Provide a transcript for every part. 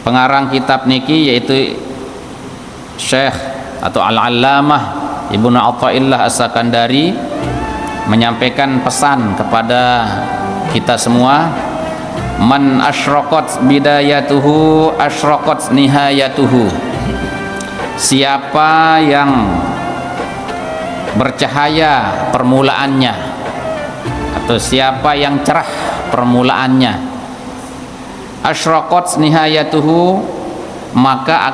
pengarang kitab niki yaitu Syekh atau Al-Allamah Ibnu Athaillah As-Sakandari menyampaikan pesan kepada kita semua, man asyraqat bidayatuhu asyraqat nihayatuhu. Siapa yang bercahaya permulaannya, atau siapa yang cerah permulaannya, asyraqat nihayatuhu, maka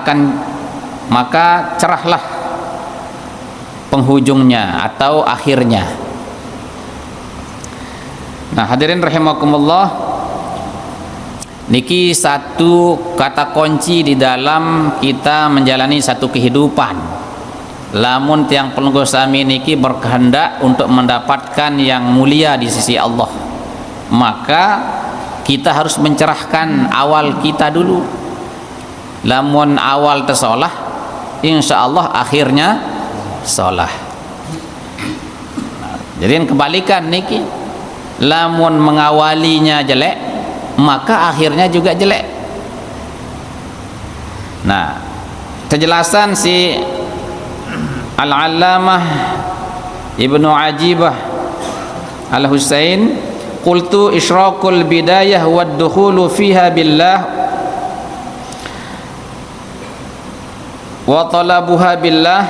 cerahlah penghujungnya atau akhirnya. Nah, hadirin rahimakumullah, niki satu kata kunci di dalam kita menjalani satu kehidupan. Lamun tiang pelungguh sami niki berkehendak untuk mendapatkan yang mulia di sisi Allah, maka kita harus mencerahkan awal kita dulu. Lamun awal tersolah, insya Allah akhirnya solah. Jadi kebalikan niki, lamun mengawalinya jelek, maka akhirnya juga jelek. Nah, kejelasan si Al-Allamah Ibnu Ajibah Al-Husain, qultu isyraqul bidayah wad dukhulu fiha billah wa talabuha billah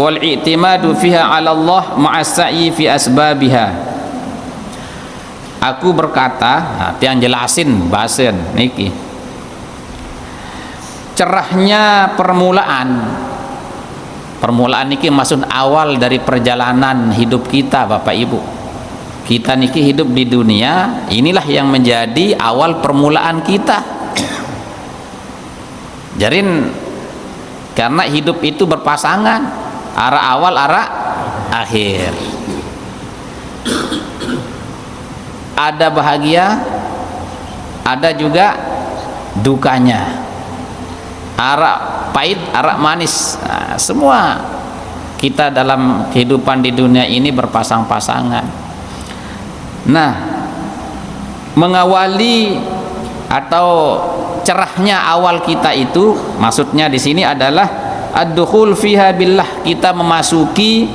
wal i'timadu fiha 'ala Allah ma'as sa'i fi asbabiha. Aku berkata, yang jelasin bahasan niki, cerahnya permulaan niki maksud awal dari perjalanan hidup kita, Bapak Ibu. Kita niki hidup di dunia, inilah yang menjadi awal permulaan kita. Jadi karena hidup itu berpasangan, arah awal arah akhir. Ada bahagia, ada juga dukanya, arak pahit, arak manis. Nah, semua kita dalam kehidupan di dunia ini berpasang-pasangan. Nah, mengawali atau cerahnya awal kita itu, maksudnya di sini adalah ad-dukhul fiha billah. Kita memasuki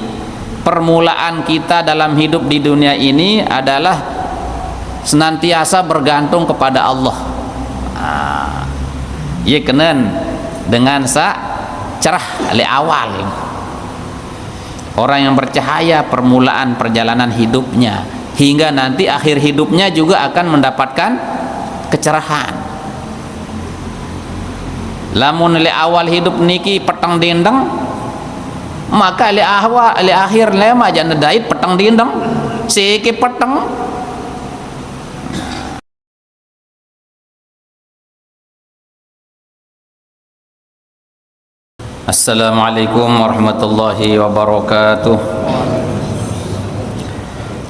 permulaan kita dalam hidup di dunia ini adalah senantiasa bergantung kepada Allah. Ia kenen dengan cerah oleh awal. Orang yang bercahaya permulaan perjalanan hidupnya, hingga nanti akhir hidupnya juga akan mendapatkan kecerahan. Lamun oleh awal hidup niki petang dindeng, maka oleh akhir lema jangan dait petang dindeng siki petang. Assalamualaikum warahmatullahi wabarakatuh.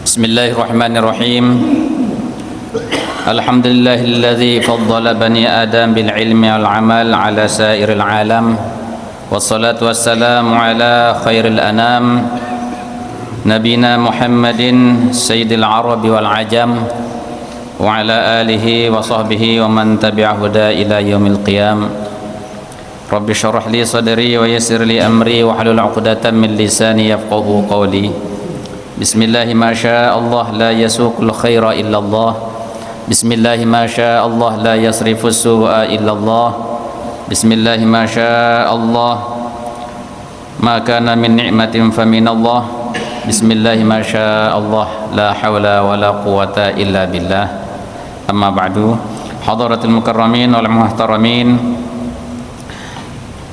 Bismillahirrahmanirrahim. Alhamdulillahilladzi faddala bani Adam bil ilmi wal amal ala sairil alam. Wassalatu wassalamu ala khairil anam nabina Muhammadin sayyidil arabi wal ajam wa ala alihi wa sahbihi wa man tabi'a huda ila yaumil qiyam. Rabbi syarah li sadri wa yassir li amri wa hlul 'uqdatam min lisani yafqahu qawli. Bismillahi ma syaa Allah la yasuqul khaira illa Allah. Bismillahi ma syaa Allah la yasrifu su'a illa Allah. Bismillahi ma syaa Allah ma kana min ni'matin fa min Allah. Bismillahi ma syaa Allah la hawla wa la quwwata illa billah. Amma ba'du. Hadaratul mukarramin wal muhtaramin,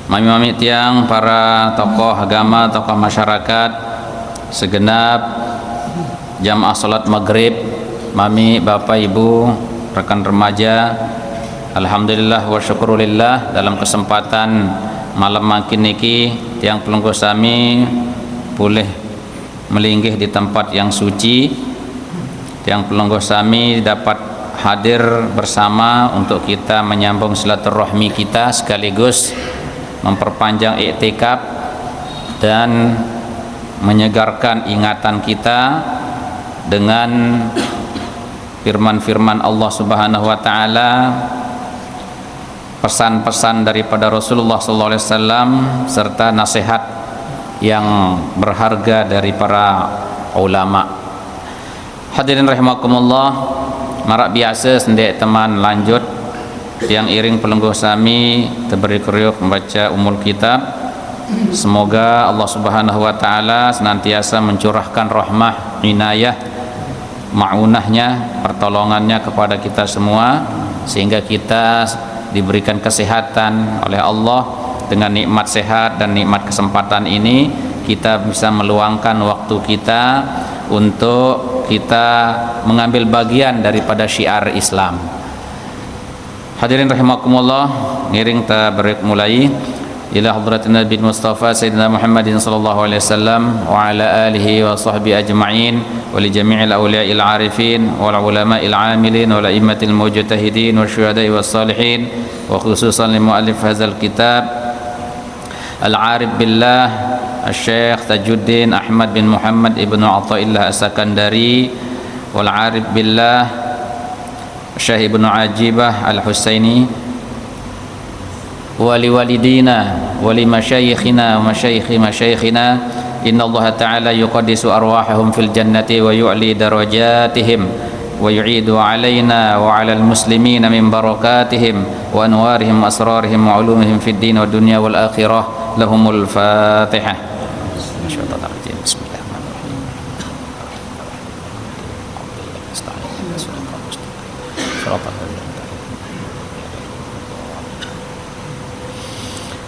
mami-mami tiang, para tokoh agama, tokoh masyarakat, segenap jamaah salat maghrib, mami, bapak, ibu, rekan remaja, alhamdulillah wa syukurillah, dalam kesempatan malam makin niki tiang pelungguh sami boleh melinggih di tempat yang suci. Tiang pelungguh sami dapat hadir bersama untuk kita menyambung silaturahmi kita, sekaligus memperpanjang iktikaf dan menyegarkan ingatan kita dengan firman-firman Allah Subhanahu wa taala pesan-pesan daripada Rasulullah sallallahu alaihi wasallam serta nasihat yang berharga dari para ulama. Hadirin rahimakumullah, marak biasa sendek teman lanjut yang iring pelengguh sami terberi kriuk membaca umul kitab. Semoga Allah Subhanahu wa taala senantiasa mencurahkan rahmah, inayah, ma'unahnya, pertolongannya kepada kita semua sehingga kita diberikan kesehatan oleh Allah. Dengan nikmat sehat dan nikmat kesempatan ini kita bisa meluangkan waktu kita untuk kita mengambil bagian daripada syiar Islam. Hadirin rahimakumullah, ngiring tabarik mulai ila hadratin Nabi Mustafa Sayyidina Muhammadin sallallahu alaihi wasallam wa ala alihi wa sahbihi ajma'in wa li jami'il awliya'il arifin wal ulama'il amilin wal a'immatil mujtahidin wa syuhada'i was salihin wa khususan li muallif hadzal kitab al-arif billah Syekh Tajuddin Ahmad bin Muhammad ibnu Athaillah As-Sakandari wal arif billah Syekh ibnu Ajibah Al-Husaini wali walidina wali masyayikhina wa masyayikhi masyayikhina innallaha ta'ala yuqaddisu arwahahum fil jannati wa yu'li darajatihim wa yu'idu alaina wa alal muslimina min barakatihim wa anwarihim asrarihim wa ulumihim fid din wa dunya wal akhirah. Lahumul Fatihah.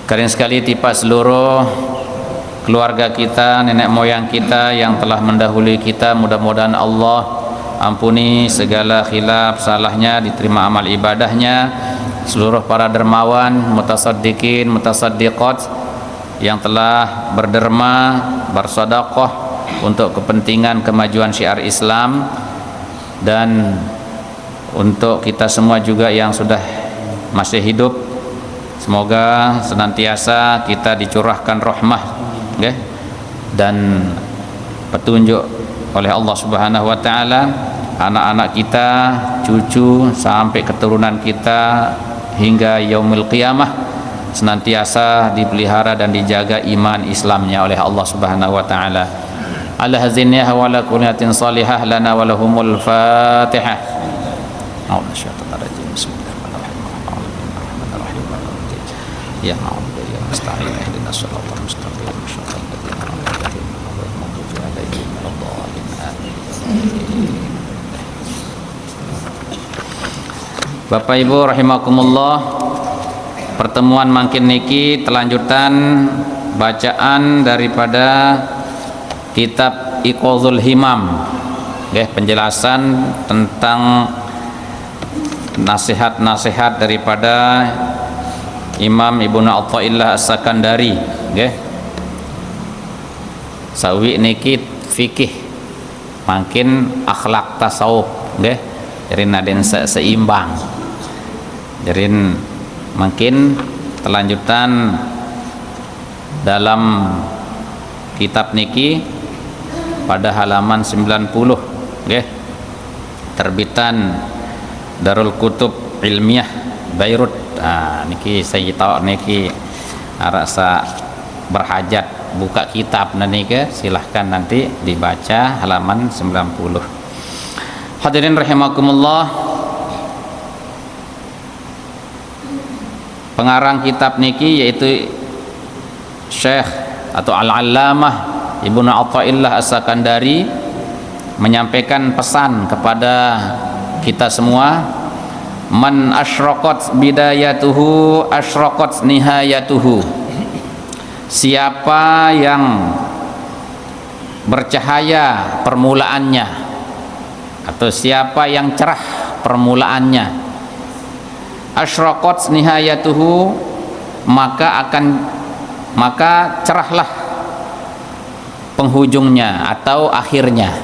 Kalian sekali tipa seluruh keluarga kita, nenek moyang kita yang telah mendahului kita, mudah-mudahan Allah ampuni segala khilaf salahnya, diterima amal ibadahnya. Seluruh para dermawan, mutasaddiqin, mutasaddiqat yang telah berderma, bersedekah untuk kepentingan kemajuan syiar Islam, dan untuk kita semua juga yang sudah masih hidup, semoga senantiasa kita dicurahkan rahmah dan petunjuk oleh Allah Subhanahu wa taala. Anak-anak kita, cucu sampai keturunan kita hingga yaumil qiyamah senantiasa dipelihara dan dijaga iman Islamnya oleh Allah Subhanahu wa taala. Ala hazinniha wa la kunatin salihah lana wa lahumul Fatihah. Ya na'budu wa nasta'in ihdinas siratal mustaqim siratal ladzina an'amta 'alaihim ghairil maghdubi 'alaihim waladdallin. Bapak Ibu rahimakumullah, pertemuan makin niki telanjutan bacaan daripada kitab Iqazul Himam, penjelasan tentang nasihat-nasihat daripada Imam Ibnu Athaillah As-Sakandari. Sawi niki fikih makin akhlak tasawuf, jadi naden seimbang. Jadi makin telanjutan dalam kitab niki pada halaman 90, terbitan Darul Kutub Ilmiah Beirut. Niki saya tahu niki rasa berhajat buka kitab niki, silahkan nanti dibaca halaman 90. Hadirin rahimakumullah, pengarang kitab niki yaitu Syekh atau Al-Allamah Ibnu Athaillah As-Sakandari menyampaikan pesan kepada kita semua. Man asyraqat bidayatuhu asyraqat nihayatuhu. Siapa yang bercahaya permulaannya, atau siapa yang cerah permulaannya, asyraqat nihayatuhu, maka cerahlah penghujungnya atau akhirnya.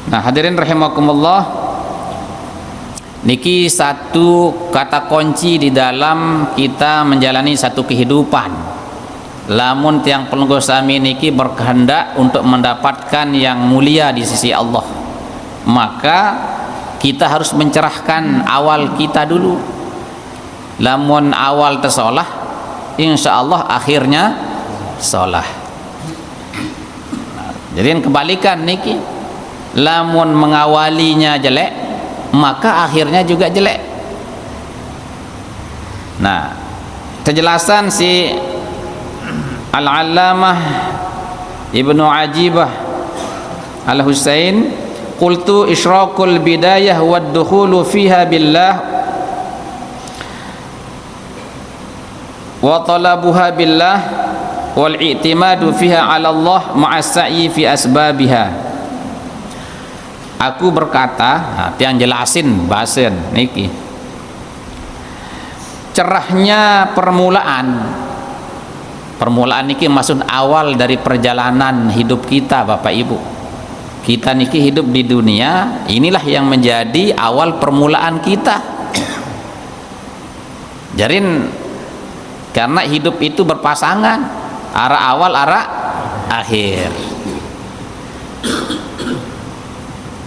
Nah, hadirin rahimakumullah, niki satu kata kunci di dalam kita menjalani satu kehidupan. Lamun tiang pelengguh sami niki berkehendak untuk mendapatkan yang mulia di sisi Allah, maka kita harus mencerahkan awal kita dulu. Lamun awal tersolah, insyaallah akhirnya solah. Jadi kebalikan niki, lamun mengawalinya jelek, maka akhirnya juga jelek. Nah, kejelasan si Al-Allamah Ibnu Ajibah Al-Husain, qultu isyraqul bidayah wad dukhulu fiha billah wa talabuha billah wal i'timadu fiha 'ala Allah ma'as sa'i fi asbabiha. Aku berkata, tiang jelasin bahasan niki. Cerahnya permulaan niki maksud awal dari perjalanan hidup kita, Bapak Ibu. Kita niki hidup di dunia, inilah yang menjadi awal permulaan kita. Jarin, karena hidup itu berpasangan, arah awal arah akhir.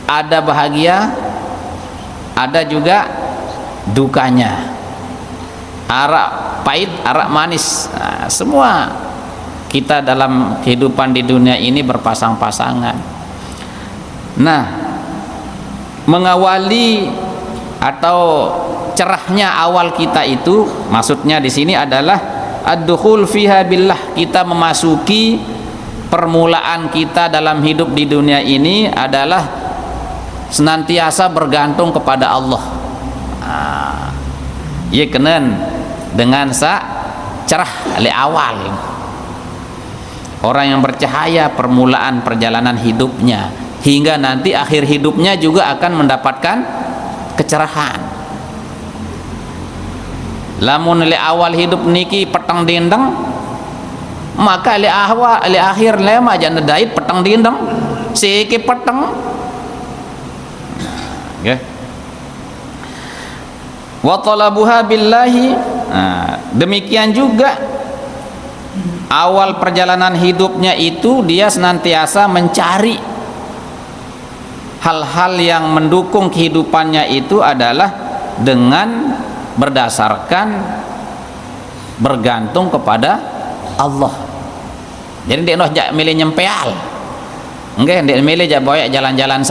Ada bahagia, ada juga dukanya, arah pahit, arah manis. Nah, semua kita dalam kehidupan di dunia ini berpasang-pasangan. Nah, mengawali atau cerahnya awal kita itu maksudnya di sini adalah ad-dukhul fiha billah. Kita memasuki permulaan kita dalam hidup di dunia ini adalah senantiasa bergantung kepada Allah. Ia kenen dengan cerah oleh awal. Orang yang bercahaya permulaan perjalanan hidupnya, hingga nanti akhir hidupnya juga akan mendapatkan kecerahan. Lamun le awal hidup niki petang dindeng, maka le akhir lema jana dait petang dindeng siki petang. Nggih. Wa talabuha billahi. Demikian juga awal perjalanan hidupnya itu dia senantiasa mencari hal-hal yang mendukung kehidupannya itu adalah dengan berdasarkan bergantung kepada Allah. Jadi dia noh jak milih nyempeal, enggak dia milih jak boyak jalan-jalan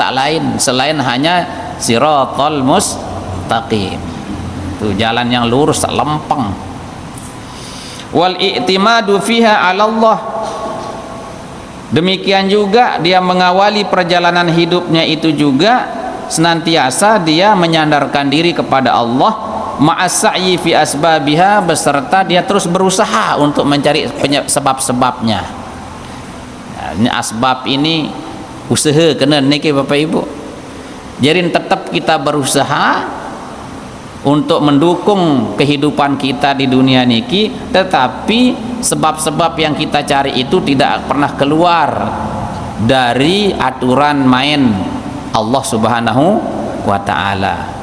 selain hanya siratal mustaqim, itu jalan yang lurus lempeng. Wal i'timadu fiha 'ala Allah. Demikian juga dia mengawali perjalanan hidupnya itu juga senantiasa dia menyandarkan diri kepada Allah ma'as sa'yi fi asbabiha, beserta dia terus berusaha untuk mencari sebab-sebabnya. Nah, asbab ini usaha kena niki Bapak Ibu. Jadi tetap kita berusaha untuk mendukung kehidupan kita di dunia niki, tetapi sebab-sebab yang kita cari itu tidak pernah keluar dari aturan main Allah Subhanahu wa ta'ala.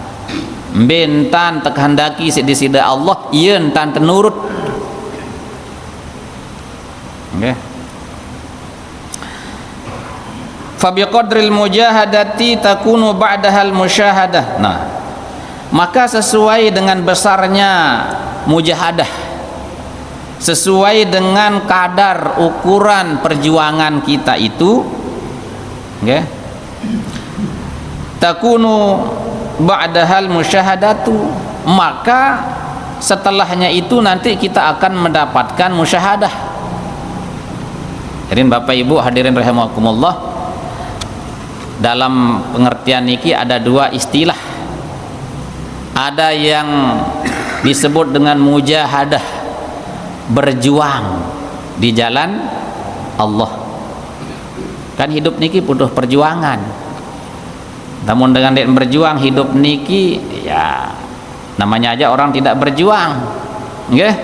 Bentan terkehendaki sida Allah, ia entan tenurut. Okay. Fa biqadril mujahadati takunu ba'dahal musyahadah. Nah, maka sesuai dengan besarnya mujahadah, sesuai dengan kadar ukuran perjuangan kita itu, okay, takunu ba'dahal musyahadatu, maka setelahnya itu nanti kita akan mendapatkan musyahadah. Jadi Bapak Ibu hadirin rahimakumullah, dalam pengertian niki ada dua istilah. Ada yang disebut dengan mujahadah, berjuang di jalan Allah. Kan hidup niki butuh perjuangan. Namun dengan dia berjuang hidup niki, ya namanya aja orang tidak berjuang, nggih,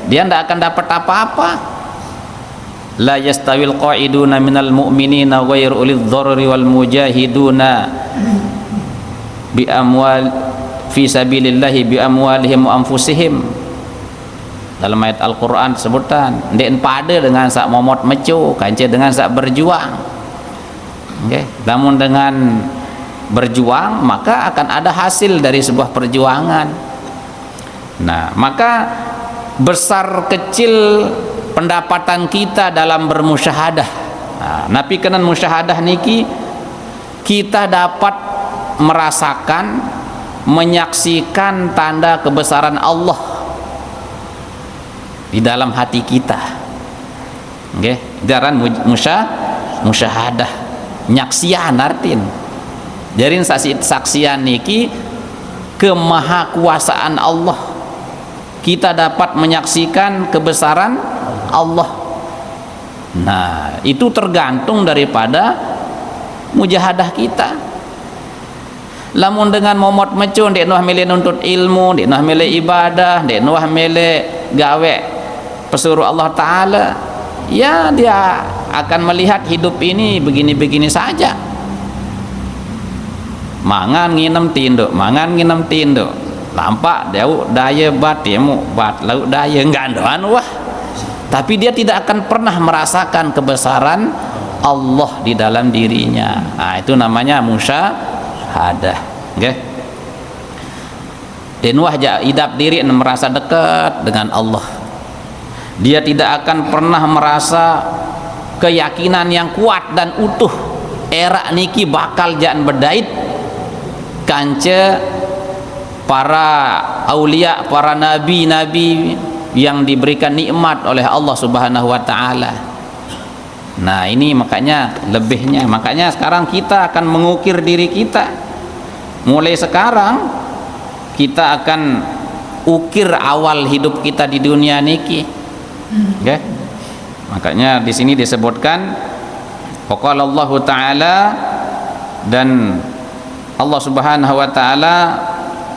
dia tidak akan dapat apa-apa. La yastawil qa'iduna minal mu'minina ghairu ulil dharri wal mujahiduna bi amwal fi sabilillahi bi amwalihim wa anfusihim. Dalam ayat Al-Qur'an sebutan ndek pada dengan sak momot mecu, kance dengan sak berjuang. Nggih, namun dengan berjuang, maka akan ada hasil dari sebuah perjuangan. Nah, maka besar kecil pendapatan kita dalam bermusyahadah. Nah, napi kenan musyahadah niki kita dapat merasakan, menyaksikan tanda kebesaran Allah di dalam hati kita. Nggih, daran musyahadah, nyaksian artin. Jadi saksian niki kemahakuasaan Allah. Kita dapat menyaksikan kebesaran Allah. Nah, itu tergantung daripada mujahadah kita. Lamun dengan momot mecun dek nuah mele nuntut ilmu, dek nuah mele ibadah, dek nuah mele gawe pesuruh Allah Ta'ala, ya dia akan melihat hidup ini begini-begini saja. Mangan nginem tinduk, mangan nginem tinduk, nampak dau daya bat temu bat laut daya gandoan wah. Tapi dia tidak akan pernah merasakan kebesaran Allah di dalam dirinya. Nah, itu namanya musyahadah. Okay? Dan wajah idap diri merasa dekat dengan Allah. Dia tidak akan pernah merasa keyakinan yang kuat dan utuh. Era niki bakal jangan berdait kance para aulia, para nabi-nabi yang diberikan nikmat oleh Allah Subhanahu wa taala. Nah, ini makanya lebihnya. Makanya sekarang kita akan mengukir diri kita. Mulai sekarang kita akan ukir awal hidup kita di dunia niki. Okay? Makanya di sini disebutkan qala Allah taala, dan Allah Subhanahu wa taala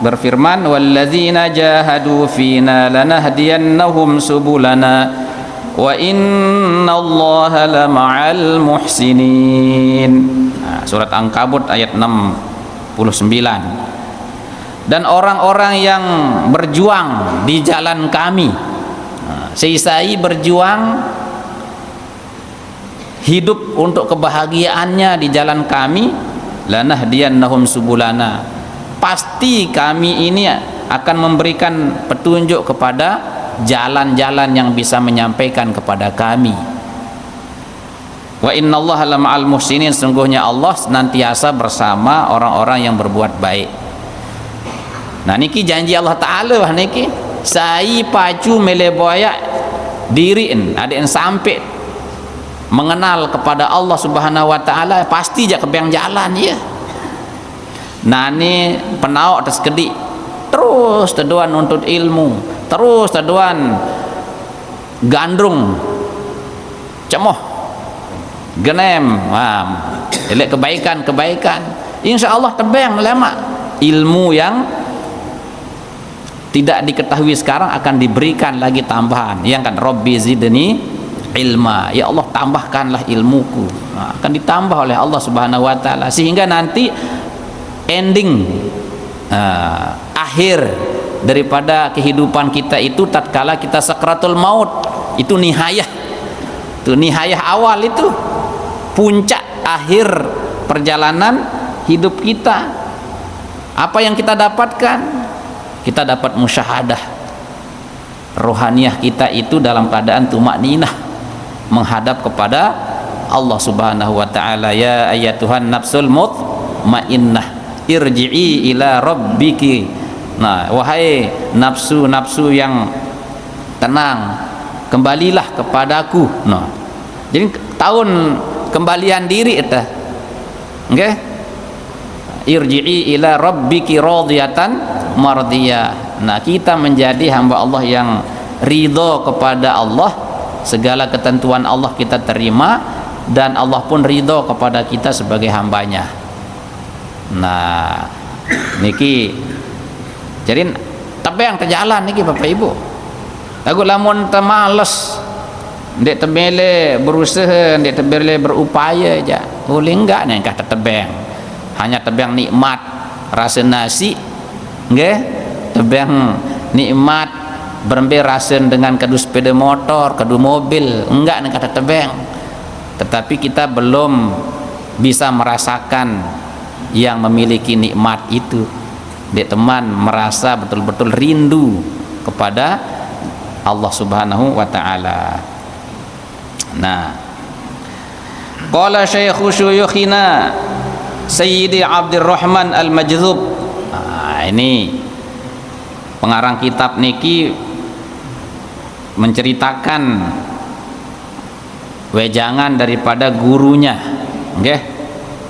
berfirman, walladzina jahadu fina lanahdiyannahum subulana wa innallaha lama'al muhsinin. Nah, surat Ankabut ayat 69. Dan orang-orang yang berjuang di jalan kami, nah, seisai berjuang hidup untuk kebahagiaannya di jalan kami, lanahdiyannahum subulana, pasti kami ini akan memberikan petunjuk kepada jalan-jalan yang bisa menyampaikan kepada kami. Wa innallaha lama'al muhsinin, sungguhnya Allah senantiasa bersama orang-orang yang berbuat baik. Nah, niki janji Allah Ta'ala wah niki, sai pacu meleboya diriin ada yang sampai mengenal kepada Allah Subhanahu wa taala, pasti jak kebiang jalan ya. Nani penau atas kedi terus teduan nuntut ilmu, terus teduan gandrung cemoh genem elek kebaikan, insya Allah tebeng lama ilmu yang tidak diketahui sekarang akan diberikan lagi tambahan. Yang kan Rabbi zidni ilma, ya Allah tambahkanlah ilmuku. Nah, akan ditambah oleh Allah Subhanahu wa taala, sehingga nanti ending akhir daripada kehidupan kita itu tatkala kita sakratul maut, itu nihayah, itu nihayah awal, itu puncak akhir perjalanan hidup kita. Apa yang kita dapatkan? Kita dapat musyahadah. Rohaniyah kita itu dalam keadaan tumakninah menghadap kepada Allah Subhanahu wa taala. Ya ayyatuhan nafsul mutmainnah irji'i ila rabbiki. Nah, wahai nafsu-nafsu yang tenang, kembalilah kepadaku. Nah, jadi tahun kembalian diri itu, okay? Irji'i ila rabbiki radiyatan mardiyah. Nah, kita menjadi hamba Allah yang ridho kepada Allah, segala ketentuan Allah kita terima, dan Allah pun ridho kepada kita sebagai hambanya. Nah, niki jadi tapi yang terjalan niki Bapak Ibu. Aku lamun temales, ndek temele berusaha, ndek temele berupaya aja. Boleh enggak nih kata tebeng. Hanya tebeng nikmat rasa nasi, nggih? Tebeng nikmat berembe rasen dengan kadu sepeda motor, kadu mobil, enggak nih kata tebeng. Tetapi kita belum bisa merasakan yang memiliki nikmat itu. Dek teman merasa betul-betul rindu kepada Allah Subhanahu wa taala. Nah, qala syaikhu syuyukhina Sayyidi Abdurrahman Al-Majzub. Nah, ini pengarang kitab niki menceritakan wejangan daripada gurunya, nggih.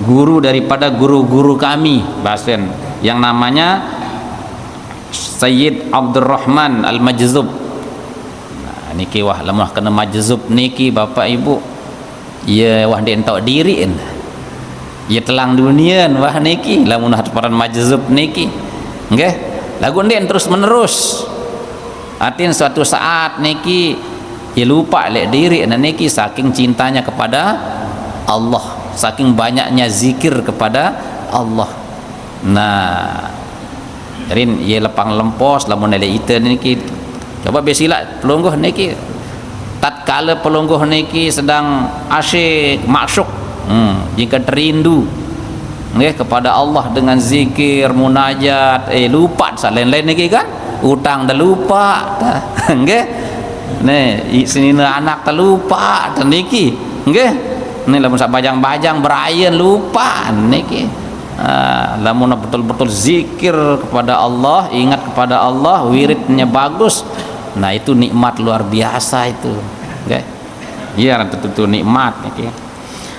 Guru daripada guru-guru kami, bahasan yang namanya Sayyid Abdurrahman Al-Majzub. Nah, niki wah lemah kena majzub niki Bapak Ibu. Ya wah dia entok diri en. Ya telang dunia wah niki lamun hataparan majzub niki. Nggih. Lagu ndek terus menerus. Artinya suatu saat niki ya lupa lek diri niki saking cintanya kepada Allah, saking banyaknya zikir kepada Allah. Nah, jadi ia lepang lempos lamun ada ite niki. Coba besilah pelungguh niki. Tatkala pelungguh niki sedang asyik maksuk, jika terindu nggih kepada Allah dengan zikir, munajat, lupa lain-lain niki kan? Utang dah lupa, nggih. Nih, sinina anak terlupa niki, nggih. Nih lamun sak bajang-bajang berayan lupa niki. Lamun betul-betul zikir kepada Allah, ingat kepada Allah, wiridnya bagus. Nah, itu nikmat luar biasa itu. Okay? Iya, itu nikmat okay.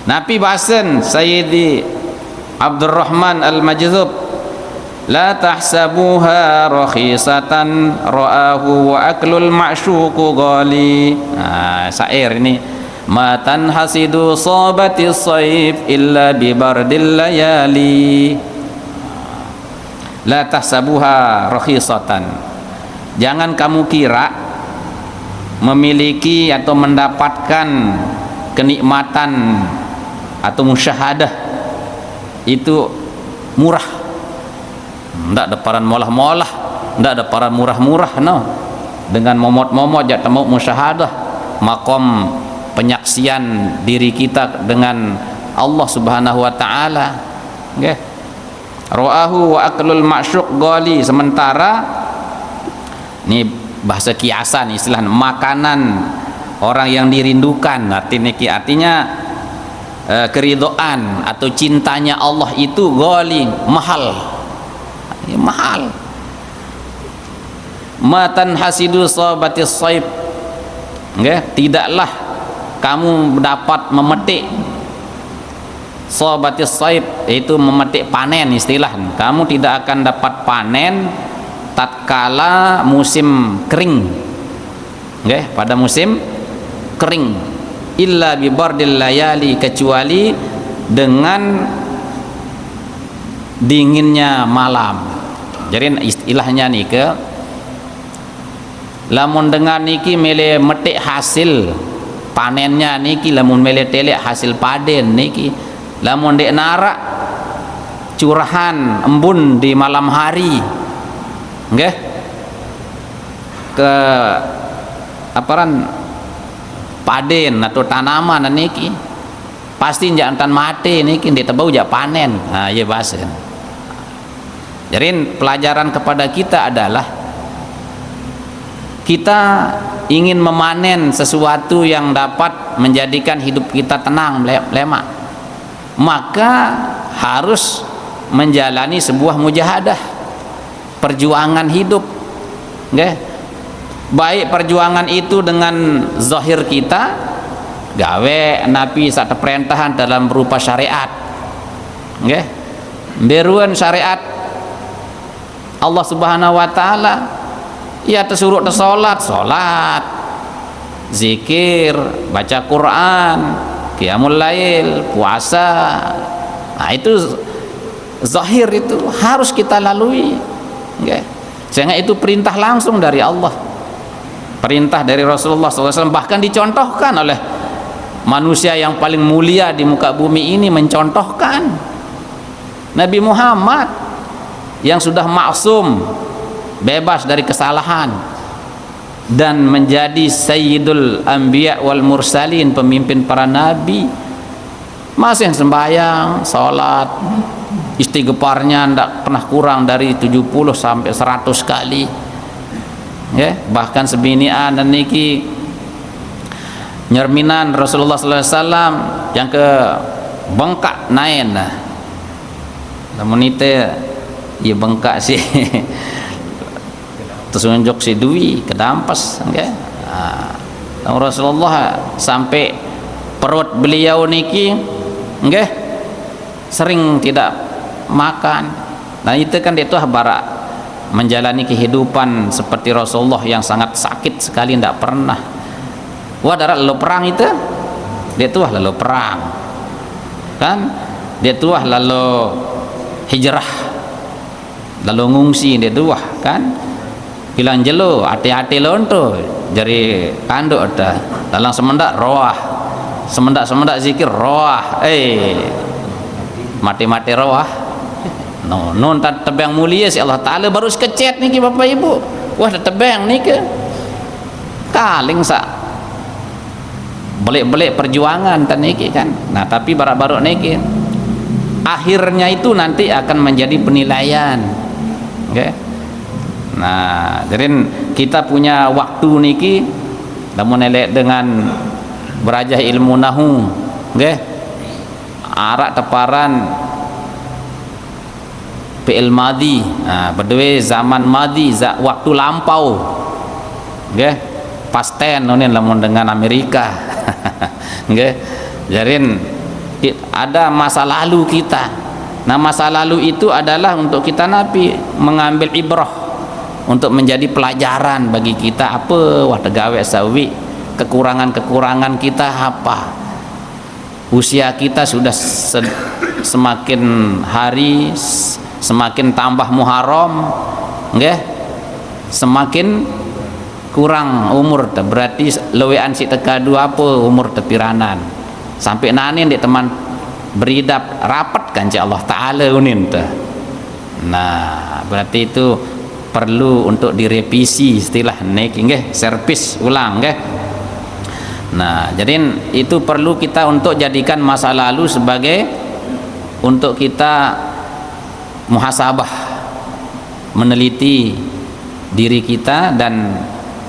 Nabi bahasan Sayyidi Abdurrahman Al-Majzub, la tahsabuha rakhisatan ra'ahu wa aklul ma'syuqu ghali. Syair ini, ma tanhasidu sabati sayf illa bi bardil layali. La tahsabuha rakhisatan, jangan kamu kira memiliki atau mendapatkan kenikmatan atau musyahadah itu murah. Ndak ada paran molah-molah, ndak ada paran murah-murah, no. Dengan momot-momot ya temu musyahadah, makom penyaksian diri kita dengan Allah Subhanahu wa taala. Nggih. Ra'ahu wa aklul ma'syuq ghali, sementara ini bahasa kiasan, istilah makanan orang yang dirindukan. Artinya keridhaan atau cintanya Allah itu ghali, mahal. Mahal. Matan hasidu sabatis saib, tidaklah kamu dapat memetik sabatis saib, itu memetik panen istilah. Kamu tidak akan dapat panen tatkala musim kering, pada musim kering, illa bi bardil layali, kecuali dengan dinginnya malam. Jadi istilahnya nih ke lamun dengan niki mele metik hasil panennya niki, lamun mele telek hasil paden niki, lamun dek narak curahan embun di malam hari, nggih, ke aparan paden atau tanaman niki pasti jantan mati niki dia tebau jak panen. Nah, iya bahasa. Jadi pelajaran kepada kita adalah kita ingin memanen sesuatu yang dapat menjadikan hidup kita tenang, lemak, maka harus menjalani sebuah mujahadah, perjuangan hidup, baik perjuangan itu dengan zahir kita, gawe nabi satu perintahan dalam berupa syariat, beruan syariat Allah Subhanahu wa taala, ya tersuruh tersolat, zikir, baca Quran, qiyamul lail, puasa. Nah, itu zahir, itu harus kita lalui, sehingga itu perintah langsung dari Allah, perintah dari Rasulullah SAW, bahkan dicontohkan oleh manusia yang paling mulia di muka bumi ini, mencontohkan Nabi Muhammad yang sudah maksum, bebas dari kesalahan dan menjadi sayyidul anbiya wal mursalin, pemimpin para nabi, masih sembahyang, salat, istighfarnya ndak pernah kurang dari 70 sampai 100 kali. Ya, bahkan sebinian dan niki nyerminan Rasulullah sallallahu alaihi wasallam yang ke bengkak naen nah. Namun itu ya bengkak sih. Terus unjuk si Dwi kedampas nggih. Rasulullah sampai perut beliau niki nggih sering tidak makan. Nah itu kan itu barak menjalani kehidupan seperti Rasulullah yang sangat sakit sekali, tidak pernah. Wah darat lalu perang itu dia tuah lalu perang kan, dia tuah lalu hijrah lalu ngungsi, dia tuah kan bilang jelo hati-hati lonto dari kanduk ada dalam semendak roah semendak zikir roah mati-mati roah non tak tebang mulia si Allah Ta'ala baru sekecet niki Bapak Ibu. Wah tebang niki kaling sak belik-belik perjuangan tan niki kan. Nah tapi baru-baru niki akhirnya itu nanti akan menjadi penilaian. Okay? Nah jadi kita punya waktu niki namun elek dengan berajah ilmu nahu okay? Arak teparan fi'il madi, berdua zaman madi, waktu lampau, okay? Past tense nonin lamun dengan Amerika, okay? Jadi ada masa lalu kita. Nah masa lalu itu adalah untuk kita Nabi mengambil ibrah, untuk menjadi pelajaran bagi kita apa wah tegawe sawi kekurangan kita apa. Usia kita sudah semakin hari semakin tambah Muharram nggih semakin kurang umur berarti lewean si tekadu apa umur tepiranan sampai nanin di teman beridap rapat kan Allah Ta'ala unin teh. Nah berarti itu perlu untuk direvisi istilah niki nggih servis ulang nggih. Nah jadi itu perlu kita untuk jadikan masa lalu sebagai untuk kita muhasabah, meneliti diri kita dan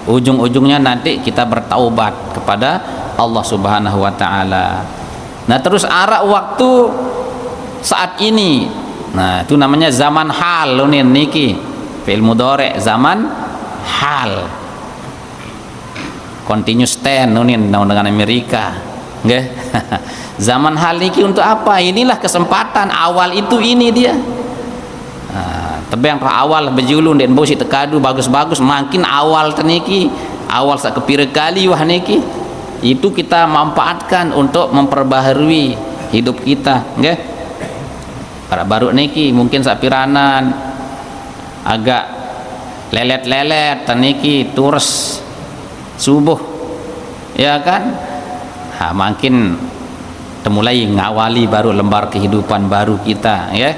ujung-ujungnya nanti kita bertaubat kepada Allah Subhanahu wa taala. Nah, terus arak waktu saat ini. Nah, itu namanya zaman hal niki. Fi'il mudhari' zaman hal. Continuous tense dengan Amerika. Nggih. Zaman hal niki untuk apa? Inilah kesempatan awal itu ini dia. Tebang awal berjulun dan bosi tekadu bagus-bagus makin awal teniki awal sak kepira kali wah niki itu kita manfaatkan untuk memperbaharui hidup kita nggih. Baru niki mungkin sapiranan agak lelet-lelet teniki terus subuh ya kan. Makin mulai ngawali baru lembar kehidupan baru kita ya.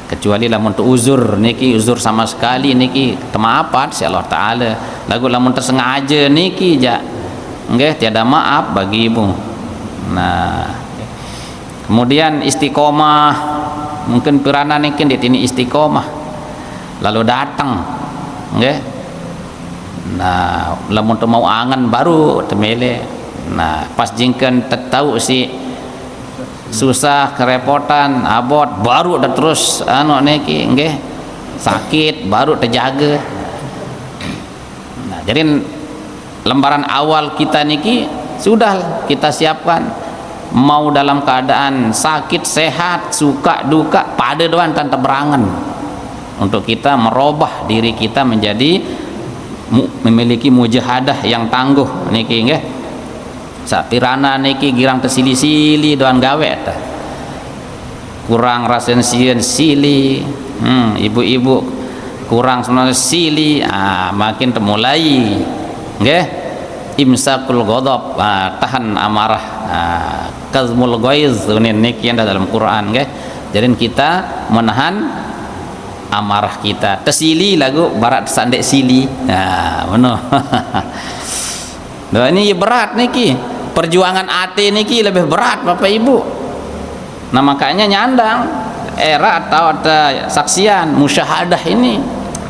Kecuali lamun tu uzur niki uzur sama sekali niki temaafat si Allah Ta'ala lagu lamun tersengaja niki ja nggih tiada maaf bagi ibu. Nah kemudian istiqomah mungkin pirana niki di tini istiqomah lalu datang nggih. Nah lamun tu mau angan baru temele. Nah pas jingken tahu si susah kerepotan abot baru dah terus niki nggih sakit baru terjaga. Nah jadi lembaran awal kita niki sudah kita siapkan mau dalam keadaan sakit sehat suka duka pada doan tanpa berangan untuk kita merubah diri kita menjadi memiliki mujahadah yang tangguh niki nggih. Sapirana niki girang tersili-sili doan gawe ta. Kurang rasen sieun sili. Ibu-ibu kurang sebenarnya sili, makin temulai. Nggih. Imsakul ghadab, tahan amarah. Kazmul ghaiz niki yang dalam Quran nggih. Jadi kita menahan amarah kita. Tesili lagu barat sandek sili. Nah, benar. Nah, ini berat niki. Perjuangan ati niki lebih berat Bapak Ibu. Nah makanya nyandang era atau ada saksian musyahadah ini,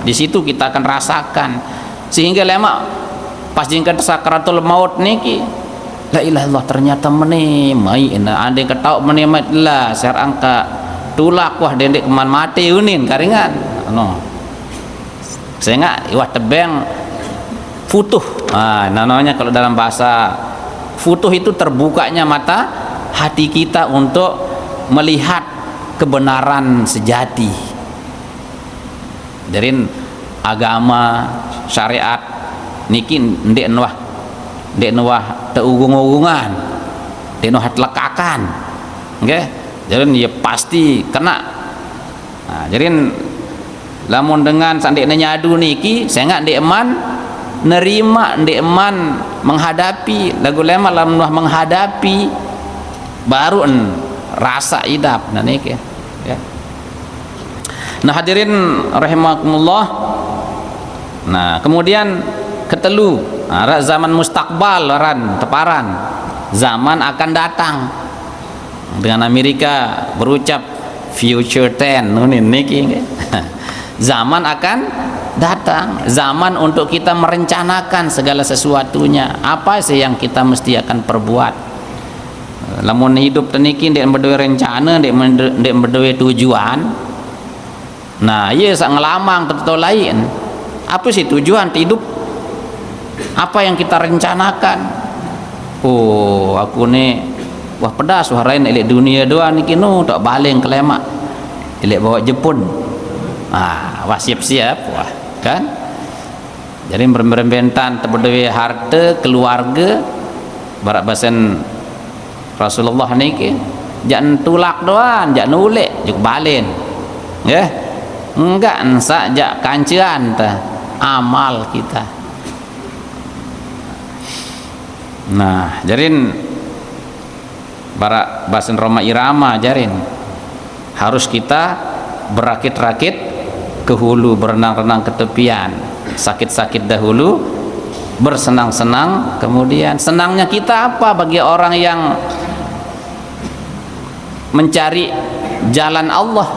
di situ kita akan rasakan, sehingga lemak pas jingkat sakaratul maut niki la ilaha illallah ternyata menemai anda ketau menemai lah ser angka tulak wah dendek keman mati unin karingan no sehingga wah tebeng futuh. Namanya kalau dalam bahasa futuh itu terbukanya mata hati kita untuk melihat kebenaran sejati dari agama syariat niki ndek nuah teugung-ugungan ndek nuah lekakan nggih jadi ya pasti kena. Jadi lamun dengan sandekna nyadu niki saya nggak ndek eman nerima ndek eman menghadapi lagu lema lamun nuah menghadapi baru rasa idap nah niki ya. Nah hadirin rahimakumullah. Nah kemudian ketelu zaman mustakbal ran teparan zaman akan datang dengan Amerika berucap future 10 niki zaman akan datang, zaman untuk kita merencanakan segala sesuatunya apa sih yang kita mesti akan perbuat. Lamun hidup teniki ndek berduwe rencana ndek berduwe tujuan. Nah iya sak ngelamang tentu lain apa sih tujuan hidup, apa yang kita rencanakan. Oh aku nih wah pedas wah lain elek dunia doang niki no tak baling ke lemak elek bawa Jepun. Wah siap-siap wah kan. Jadi berembentan terberdewe harta keluarga barak basen Rasulullah niki jangan tulak doang jangan nulek juk balen ya enggak sajak kancian ta amal kita. Nah jarin barak basen Roma Irama jarin harus kita berakit-rakit ke hulu berenang-renang ke tepian, sakit-sakit dahulu bersenang-senang kemudian. Senangnya kita apa bagi orang yang mencari jalan Allah?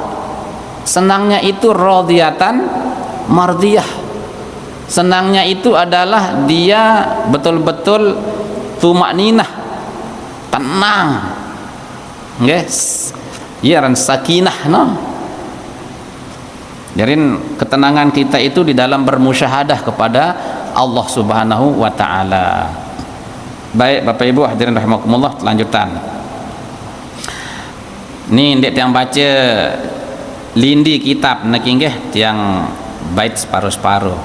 Senangnya itu radiyatan mardiyah. Senangnya itu adalah dia betul-betul tumakninah, tenang, yes, ya ran sakinah no. Jadi ketenangan kita itu di dalam bermusyahadah kepada Allah Subhanahu wa taala. Baik Bapak Ibu hadirin rahimakumullah, lanjutan. Ini ndek yang baca lindi kitab niki nggih tiang bait separuh-separuh.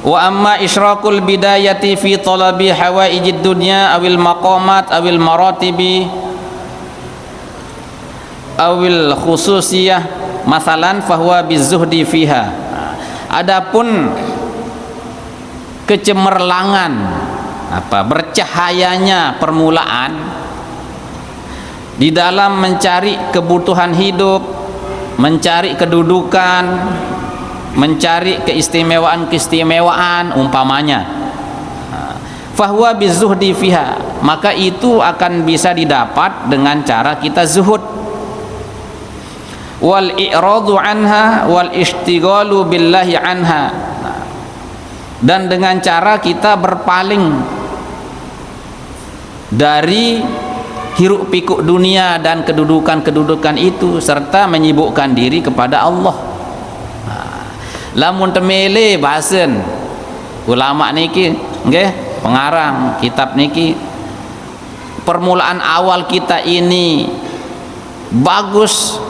Wa amma isyrakul bidayati fi talabi hawaijid dunya awil maqamat awil maratibi awil khususiyah masalan fahuwa bizuhdi fiha. Adapun kecemerlangan bercahayanya permulaan di dalam mencari kebutuhan hidup, mencari kedudukan, mencari keistimewaan umpamanya, fahuwa bizuhdi fiha, maka itu akan bisa didapat dengan cara kita zuhud, wal i'radu anha wal ishtighalu billahi anha, dan dengan cara kita berpaling dari hiruk pikuk dunia dan kedudukan-kedudukan itu serta menyibukkan diri kepada Allah. Lamun temele bahasen ulama niki nggih pengarang kitab niki, permulaan awal kita ini bagus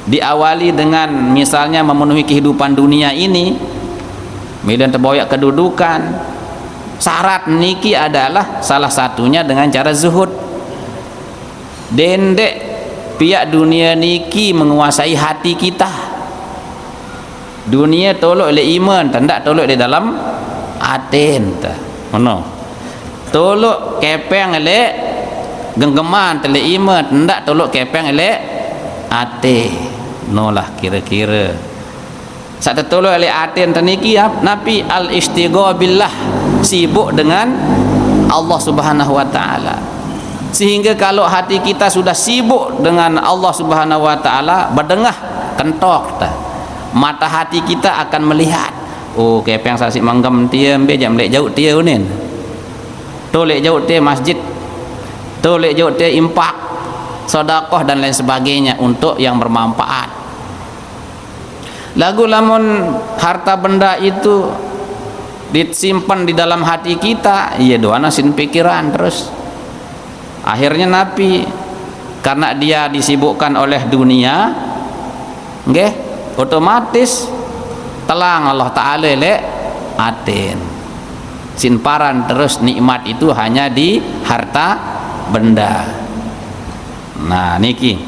diawali dengan misalnya memenuhi kehidupan dunia ini, kemudian terbawa kedudukan. Syarat niki adalah salah satunya dengan cara zuhud. Dendek pihak dunia niki menguasai hati kita. Dunia tolok oleh iman, tanda tolok di dalam aten ta. Mana? Tolok kepeng oleh genggeman tele iman, tanda tolok kepeng oleh ate. Nolah kira-kira. Saat tolok oleh aten taniki napi al istigha billah, sibuk dengan Allah Subhanahu wa taala. Sehingga kalau hati kita sudah sibuk dengan Allah Subhanahu wa taala, berdengah kentok dah, mata hati kita akan melihat, oh kepeng sasik manggam dia ambil jam lek jauh dia unin, tu lek jauh dia masjid, tu lek jauh dia impak, sedekah dan lain sebagainya untuk yang bermanfaat. Lagu lamun harta benda itu disimpan di dalam hati kita, iya doana sin pikiran terus. Akhirnya Nabi karena dia disibukkan oleh dunia, nggih, otomatis telang Allah Ta'ala lek atin. Sinparan terus nikmat itu hanya di harta benda. Nah niki.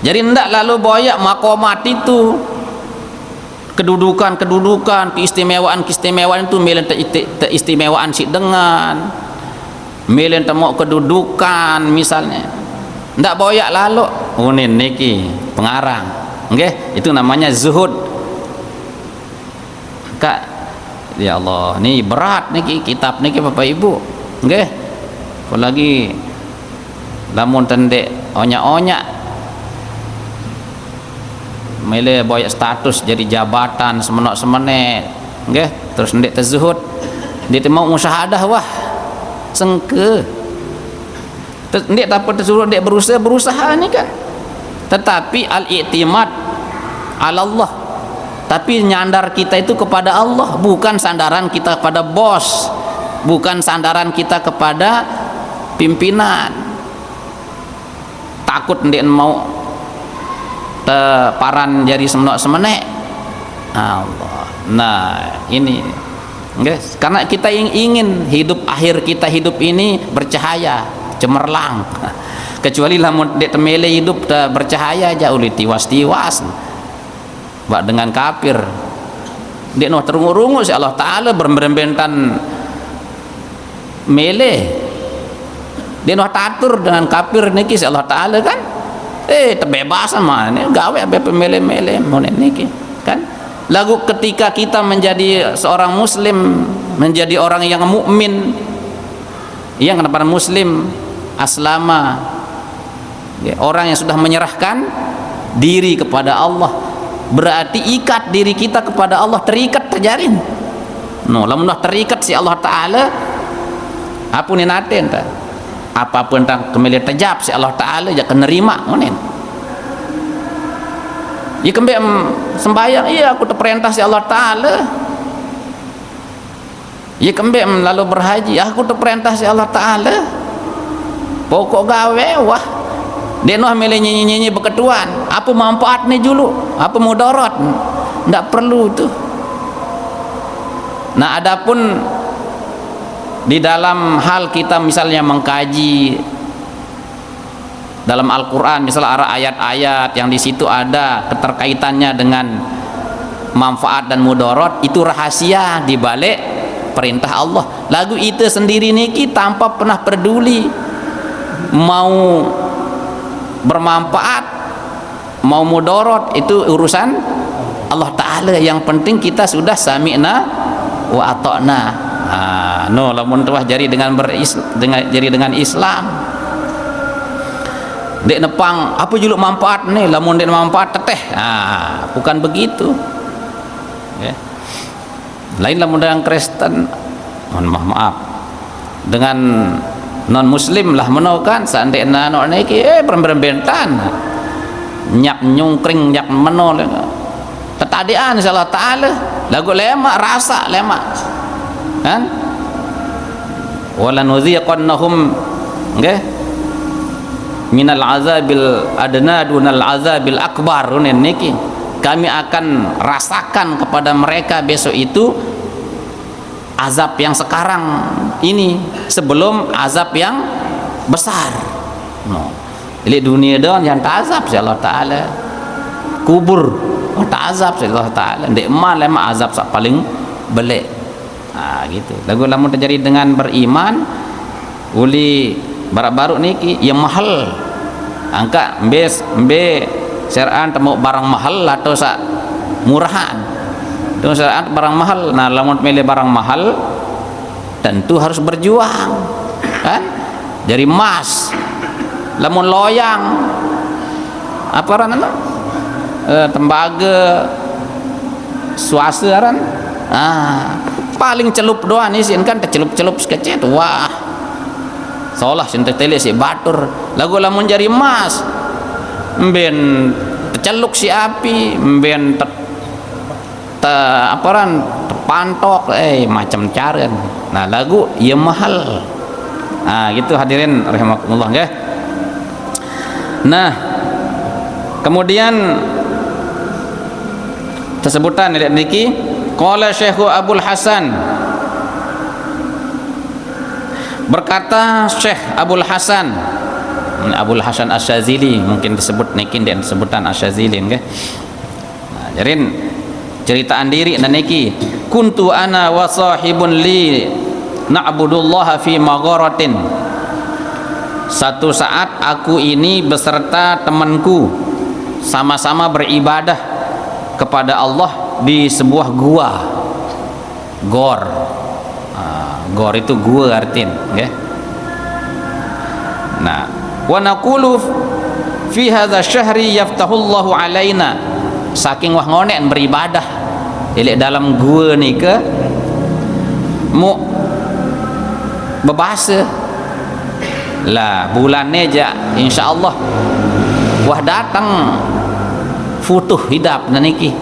Jadi ndak lalu boyak makomat itu, kedudukan, keistimewaan itu milen keistimewaan si dengan milen temu kedudukan misalnya. Ndak boyak lalu unin niki pengarang. Nggih, itu namanya zuhud. Kak, ya Allah, ini berat niki kitab niki Bapak Ibu. Nggih. Apalagi lamun tendek onya-onya mele boyak status jadi jabatan semenok-semene, nggih, terus ndek tezuhud, ndek mau musyahadah wah sengke. Ndek tak tersuruh ndek berusaha ni kan. Tetapi al-i'timad ala Allah. Tapi nyandar kita itu kepada Allah, bukan sandaran kita kepada bos, bukan sandaran kita kepada pimpinan. Takut ndek mau paran jari semenek Allah. Nah ini guys, karena kita ingin hidup akhir kita hidup ini bercahaya cemerlang. Kecuali lamun dek temele hidup bercahaya jauh tiwas-tiwas bak dengan kafir dek noh terungu-rungu si Allah Ta'ala berembentan mele dek noh tatur dengan kafir niki si Allah Ta'ala kan terbebasan mah ini gawe abe mele-mele monen niki kan. Lagu ketika kita menjadi seorang muslim, menjadi orang yang mukmin, yang kenapa muslim aslama, ya, orang yang sudah menyerahkan diri kepada Allah, berarti ikat diri kita kepada Allah terikat terjalin. No, lamun dah terikat si Allah Ta'ala, apun naten ta, apapun tang kemeli terjab si Allah Ta'ala ya kenerima monen. Ya kembali sembahyang, iya aku terperintah si Allah Ta'ala. Ya kembali lalu berhaji, aku terperintah si Allah Ta'ala. Pokok gawe wah dia noh milih nyanyi-nyanyi beketuan, apa manfaat nih dulu, apa mudarat, ndak perlu tuh. Nah adapun di dalam hal kita misalnya mengkaji dalam Al-Quran, misalnya ayat-ayat yang di situ ada keterkaitannya dengan manfaat dan mudarat, itu rahasia di balik perintah Allah. Lagu itu sendiri niki tanpa pernah peduli mau bermanfaat mau mudarat, itu urusan Allah Ta'ala. Yang penting kita sudah sami'na wa ata'na. No lamun tuah jari dengan Islam dek nepang apa juluk manfaat nih, lamun dek manfaat teteh, bukan begitu ya. Lain lamun dengan Kristen, mohon maaf dengan non muslim lah menokan seandainya anak niki berbentan nyak nyungkring nyak menol tetadian insyaallah Ta'ala lagu lemak rasa lemak kan, wala nuziqannahum nggih minal azabil adna dunal azabil akbar. Niki kami akan rasakan kepada mereka besok itu azab yang sekarang ini sebelum azab yang besar. No. Jadi dunia doang yang tak azab si Allah Ta'ala, kubur tak azab si Allah Ta'ala, ndek lemah azab sak paling belik. Gitu. Lagu lamun terjadi dengan beriman uli baru-baru niki yang mahal angka mbe seran temu barang mahal atau sak murahan itu seran barang mahal. Nah lamun milih barang mahal tentu harus berjuang kan, Jari emas. Lamun loyang apa ran tembaga suasa ran. Paling celup doang nih sin kan tercelup-celup sekecet. Wah. Seolah sin tetele si batur. Lagu lamun jari emas. Mben terceluk si api, mben apa ran terpantok macam cara. Nah, lagu ieu mahal. Gitu hadirin rahimakumullah nggih. Nah, kemudian tersebutan niki qala Syekh Abdul Hasan, berkata Syekh Abdul Hasan Asy-Syadzili, mungkin disebut niki dan sebutan Asy-Syadzili nggih. Nah, jarin ceritaan diri niki, kuntu ana wa sahibun li na'budullaha fi magharatin. Satu saat aku ini beserta temanku sama-sama beribadah kepada Allah di sebuah gua. Gor. Gor itu gua artin, nggih. Nah, wa naqulu fi hadza syahri yaftahullahu alaina. Saking wah ngonek beribadah ilek dalam gua ni ke mu bebahasa lah bulan ni aja insyaallah wah datang futuh hidup naniki.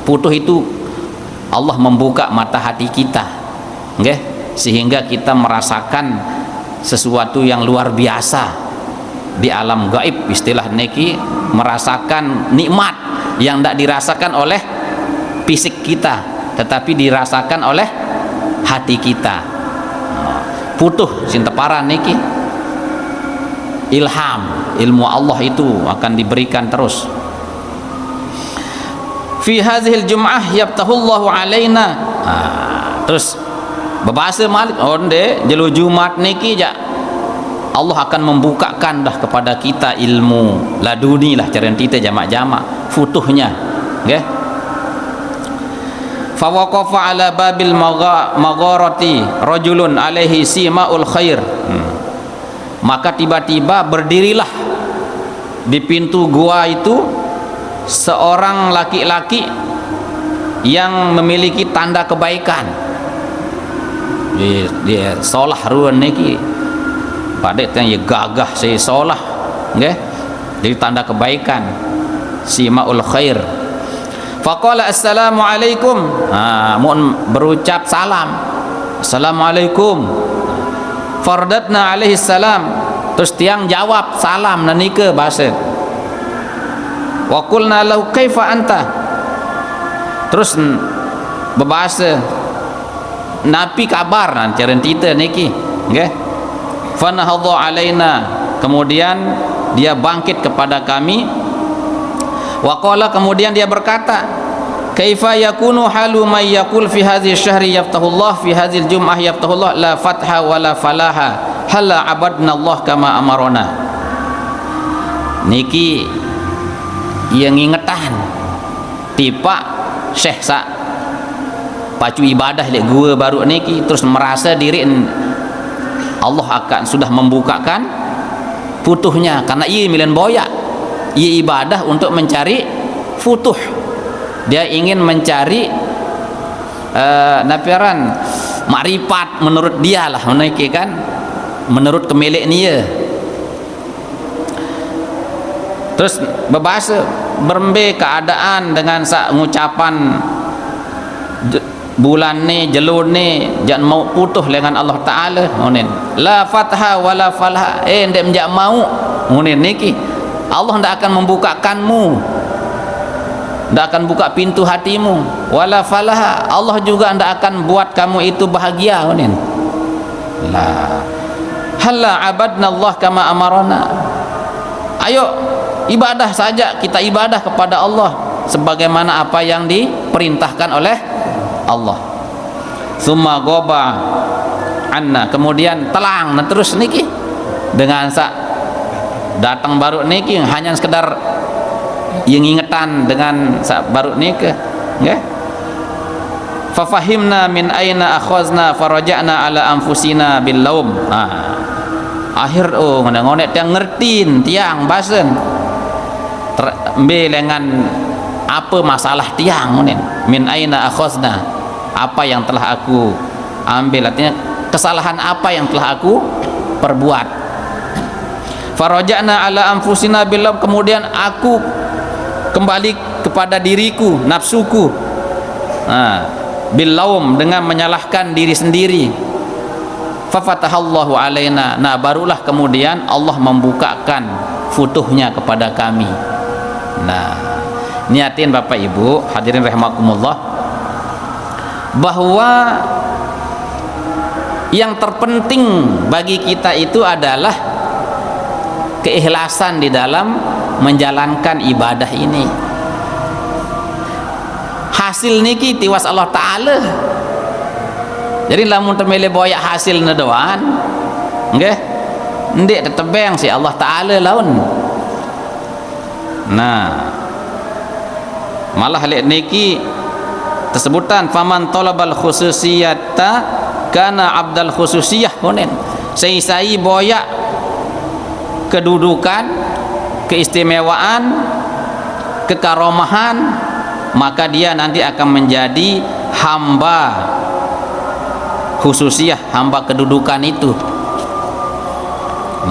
Futuh itu Allah membuka mata hati kita, nggih, sehingga kita merasakan sesuatu yang luar biasa di alam gaib, istilah niki, merasakan nikmat yang tidak dirasakan oleh fisik kita tetapi dirasakan oleh hati kita. Putuh cinta parah niki, ilham ilmu Allah itu akan diberikan terus. Fi hadhil jum'ah yaftahullahu alaina. Terus berbahasa Malik onde jelu Jumat niki ja Allah akan membukakan dah kepada kita ilmu laduni lah cara kita jamak-jamak futuhnya, nggih. Fa waqafa ala babil magharati rajulun alaihi simaul khair. Maka tiba-tiba berdirilah di pintu gua itu seorang laki-laki yang memiliki tanda kebaikan. Dia solah ruan niki pada yang gagah si solah, nggih, jadi tanda kebaikan, simaul khair. Faqala assalamu alaikum. Mohon berucap salam, assalamualaikum. Fardatna alaihi salam. Terus tiang jawab salam nanika bahasa. Wa qulna lahu kaifa anta. Terus berbahasa napi kabar nanti kita niki, nggih. Fa nahadha alaina. Kemudian dia bangkit kepada kami. Wa qala, kemudian dia berkata, kaifa yakunu halu may yaqul fi hadhihi syahri yaftahullah fi hadhil jum'ah yaftahullah la fatha wa la falaha halla abadna Allah kama amarona. Niki yang ingetan tipa syekh sa pacu ibadah lek gua baru niki, terus merasa diri Allah akan sudah membukakan futuhnya karena ia milen boya, ia ibadah untuk mencari futuh. Dia ingin mencari nafiran makrifat menurut dia lah, menaiki kan, menurut kemilik dia. Terus berbahasa berembe keadaan dengan ngucapan bulan ni jelun ni jangan mau putuh dengan Allah Taala, ngonen la fatha wala falah, ndak menjak mau ngonen niki Allah ndak akan membukakanmu, ndak akan buka pintu hatimu, wala falah, Allah juga ndak akan buat kamu itu bahagia, ngonen la halla abadna Allah kama amarona. Ayo ibadah saja, kita ibadah kepada Allah sebagaimana apa yang diperintahkan oleh Allah. Summa goba anna, kemudian telang. Nah terus niki dengan sak datang baru niki hanya sekedar yang ingetan dengan sak baru niki, nggih. Fa fahimna min aina akhazna faraja'na ala anfusina bil laum. akhir ngonek tiang ngertiin tiang basen dengan apa masalah tiang min aina akhazna, apa yang telah aku ambil, artinya kesalahan apa yang telah aku perbuat. Faraja'na ala anfusina billah, kemudian aku kembali kepada diriku, nafsuku, billaum, dengan menyalahkan diri sendiri. Fafatahallahu alaina, nah barulah kemudian Allah membukakan futuhnya kepada kami. Nah, niatin Bapak Ibu hadirin rahimakumullah, bahwa yang terpenting bagi kita itu adalah keikhlasan di dalam menjalankan ibadah ini. Hasil niki tiwas Allah Ta'ala. Jadi lamun temele boyak hasil doan, nggih, ndek tetebeng si Allah Ta'ala laun. Nah, malah lek niki tesebutan faman talabal khususiyata kana abdal khususiyah honen. Sai boyak kedudukan, keistimewaan, kekaromahan, maka dia nanti akan menjadi hamba khususiyah, hamba kedudukan itu.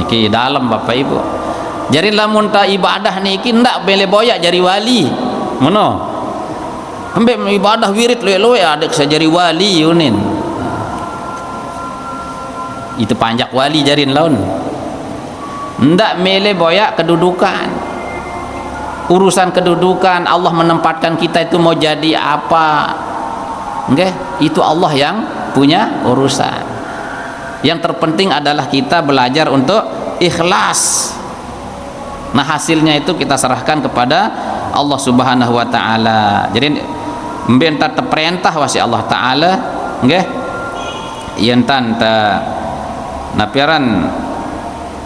Niki dalam Bapak Ibu. Jadi lamun ta ibadah niki ndak boleh boyak jadi wali. Ngono. Hembe ibadah wirid luwe-luwe ada bisa jadi wali yunin. Itu panjak wali jarin laun. Ndak mele boyak kedudukan. Urusan kedudukan Allah menempatkan kita itu mau jadi apa. Nggih, itu Allah yang punya urusan. Yang terpenting adalah kita belajar untuk ikhlas. Nah, hasilnya itu kita serahkan kepada Allah Subhanahu wa taala. Jadi mbenta perintah wasi Allah taala nggih yen tan ta napiaran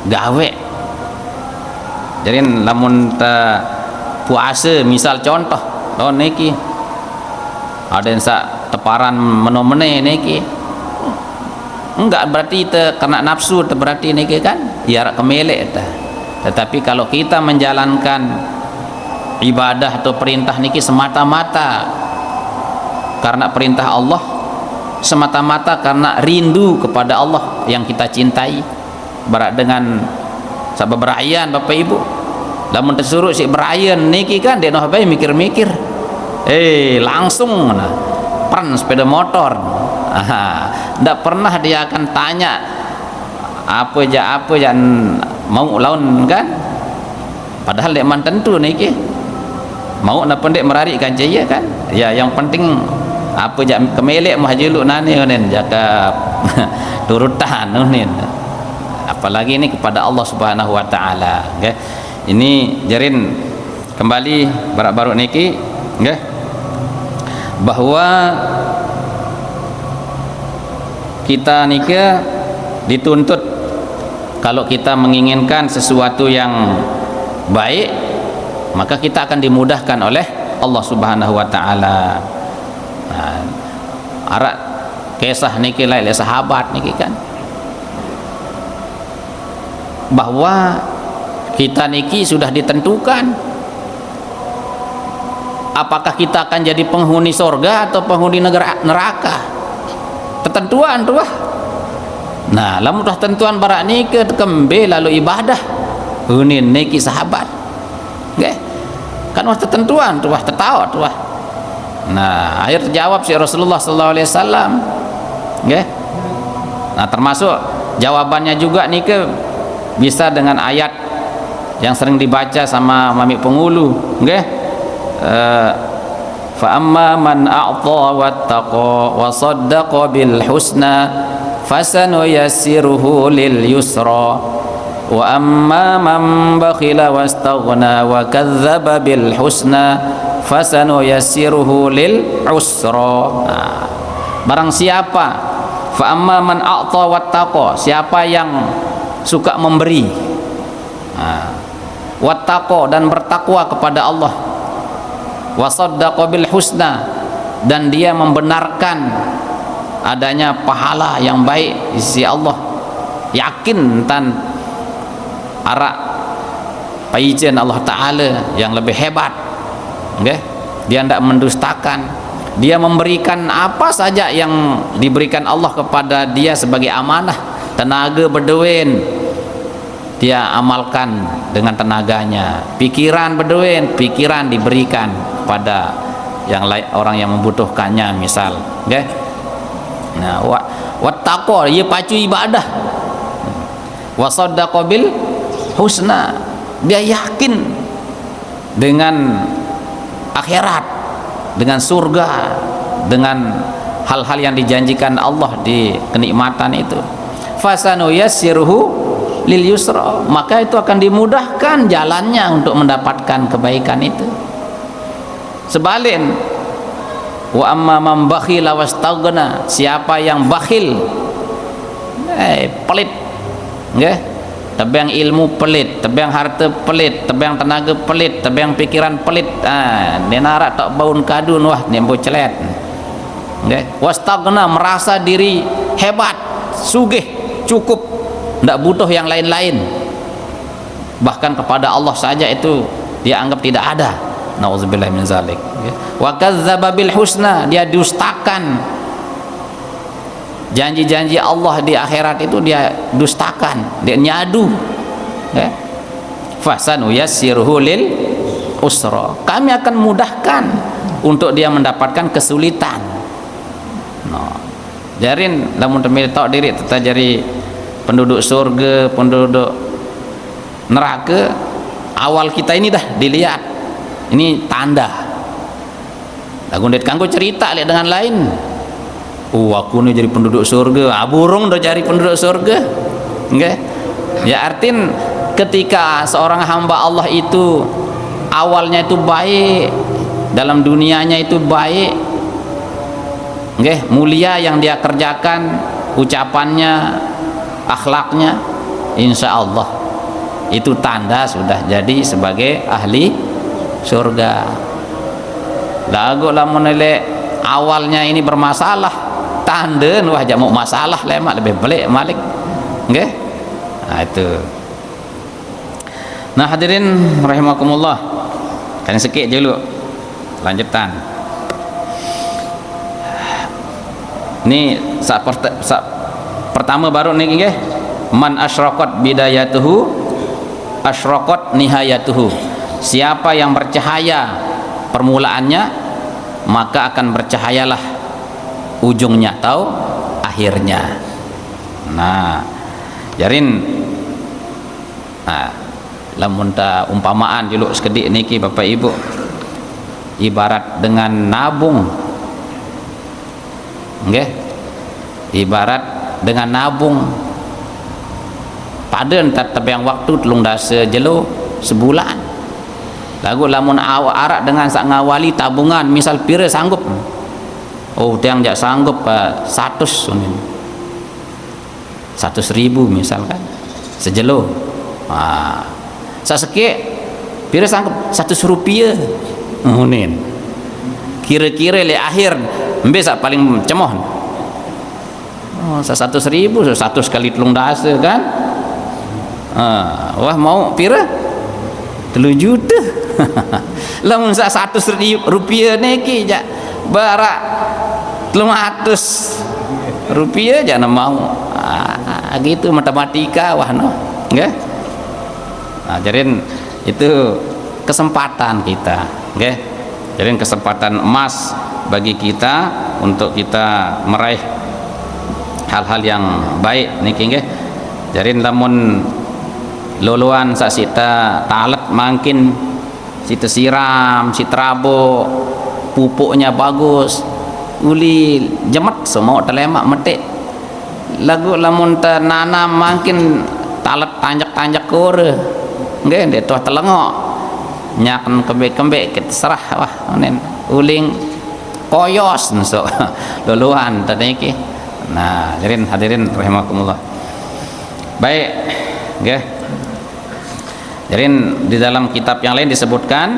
gawe. Jadi lamun ta puasa misal contoh lawan niki ada yang sak teparan menomene niki enggak berarti te kena nafsu, te berarti niki kan ya kemelek ta. Tetapi kalau kita menjalankan ibadah atau perintah niki semata-mata karena perintah Allah, semata-mata karena rindu kepada Allah yang kita cintai, berat dengan sabab berayan Bapak Ibu. Lamun tersuruh si berayan niki kan dia noh bae mikir-mikir. Langsung pern sepeda motor. Ndak pernah dia akan tanya apa aja mau laun kan. Padahal dia man tentu niki. Mau nak pendek merari kan jaya kan. Ya yang penting apa aja kemelek mah jeluk nani onen jaga turutan onen. Apalagi ini kepada Allah Subhanahu wa taala, nggih. Ini jarin kembali baru-baru niki nggih, bahwa kita niki dituntut kalau kita menginginkan sesuatu yang baik, maka kita akan dimudahkan oleh Allah Subhanahu wa taala. Nah, arak kisah niki lain sahabat niki kan, bahwa kita niki sudah ditentukan apakah kita akan jadi penghuni surga atau penghuni neraka. Ketentuan tuh. Nah, lamun dah tentuan barak niki kembe lalu ibadah hunin niki sahabat. Nggih. Kan wah ketentuan tuh, wah tetawa tuh. Nah, akhir terjawab si Rasulullah sallallahu alaihi wasallam. Nggih. Nah, termasuk jawabannya juga niki bisa dengan ayat yang sering dibaca sama mami pengulu, nggih. Fa amma man a'ta wattaqa wa saddaqa bil husna fasanuyassiruhu lil yusra wa amma man bakhila wastaghna wa kadzdzaba bil husna fasanuyassiruhu lil usra. Nah, barang siapa fa amma man a'ta wattaqa, siapa yang suka memberi, wattaqo dan bertakwa kepada Allah, wasaddaqa bil husna dan dia membenarkan adanya pahala yang baik di sisi Allah, yakin arak paijen Allah Ta'ala yang lebih hebat, okay? Dia tidak mendustakan, dia memberikan apa saja yang diberikan Allah kepada dia sebagai amanah. Tenaga berduin dia amalkan dengan tenaganya, pikiran berduin, pikiran diberikan kepada yang lain, orang yang membutuhkannya misal, okay? Nah, wattaqwa ia pacu ibadah, wasaddaqa bil husna, dia yakin dengan akhirat, dengan surga, dengan hal-hal yang dijanjikan Allah di kenikmatan itu. Fasanu yassiruhu lil yusra, maka itu akan dimudahkan jalannya untuk mendapatkan kebaikan itu. Sebalik, wa amma man bakhila wastaghna, siapa yang bakhil, pelit, nggih, tebang ilmu pelit, tebang harta pelit, tebang tenaga pelit, tebang pikiran pelit, dia narak tak baun kadun, wah dia bocelet, nggih. Wastaghna, merasa diri hebat, sugih, cukup, tidak butuh yang lain-lain, bahkan kepada Allah saja itu dia anggap tidak ada. Nauzubillah min zalik. Wa kadzdzaba bil husna, dia dustakan janji-janji Allah di akhirat itu, dia dustakan, dia nyadu. Fasanu yassiruhu lil usra, kami akan mudahkan untuk dia mendapatkan kesulitan. Jarin lamun temil tok diri tetap jadi penduduk surga, penduduk neraka, awal kita ini dah dilihat. Ini tanda. Lagu ndet kanggo cerita lihat dengan lain. Aku nih jadi penduduk surga, burung udah jadi penduduk surga. Okay? Ya artin ketika seorang hamba Allah itu awalnya itu baik, dalam dunianya itu baik, okay? Mulia yang dia kerjakan, ucapannya, akhlaknya, insya Allah itu tanda sudah jadi sebagai ahli surga. Lagu lamun ele awalnya ini bermasalah, tanda wah jamu masalah lemak lebih belik malik, nggih. Nah itu. Nah hadirin rahimakumullah, kan sikit dulu lanjutan. Ini pertama baru nih nggih, man asyraqat bidayatuhu asyraqat nihayatuhu, siapa yang bercahaya permulaannya maka akan bercahayalah ujungnya atau akhirnya. Nah jarin, nah lamun ta umpamaan dulu sekedik niki Bapak Ibu, ibarat dengan nabung, nggih, ibarat dengan nabung. Pada entar tebang waktu telung dasa jelo sebulan. Lagu lamun arak dengan sak ngawali tabungan misal pira sanggup. Oh tiang jak sanggup 100 ribu misalkan sejelo. Saseke pira sanggup 100 rupiah. Ngunin. Kira-kira le akhir embe sak paling cemoh. 100 ribu 100 kali telung dasa kan. Wah mau pira 3 juta. Lamun 100 rupiah niki jak barak 300 rupiah jangan mau. Gitu matematika wah no, nggih. Jadi itu kesempatan kita, nggih. Jadi kesempatan emas bagi kita untuk kita meraih hal-hal yang baik niki, nggih. Jadi lamun luluan sak sita talet makin sita siram, sitrabo, pupuknya bagus, uli jemet semua telemak metik. Lagu lamun tanam makin talet tanjak-tanjak kore, nggih ndek tuh telengok nyaken kembek-kembek kita serah wah onen uling koyos so luluan tadi iki. Nah hadirin rahimakumullah. Baik, nggih. Jadi di dalam kitab yang lain disebutkan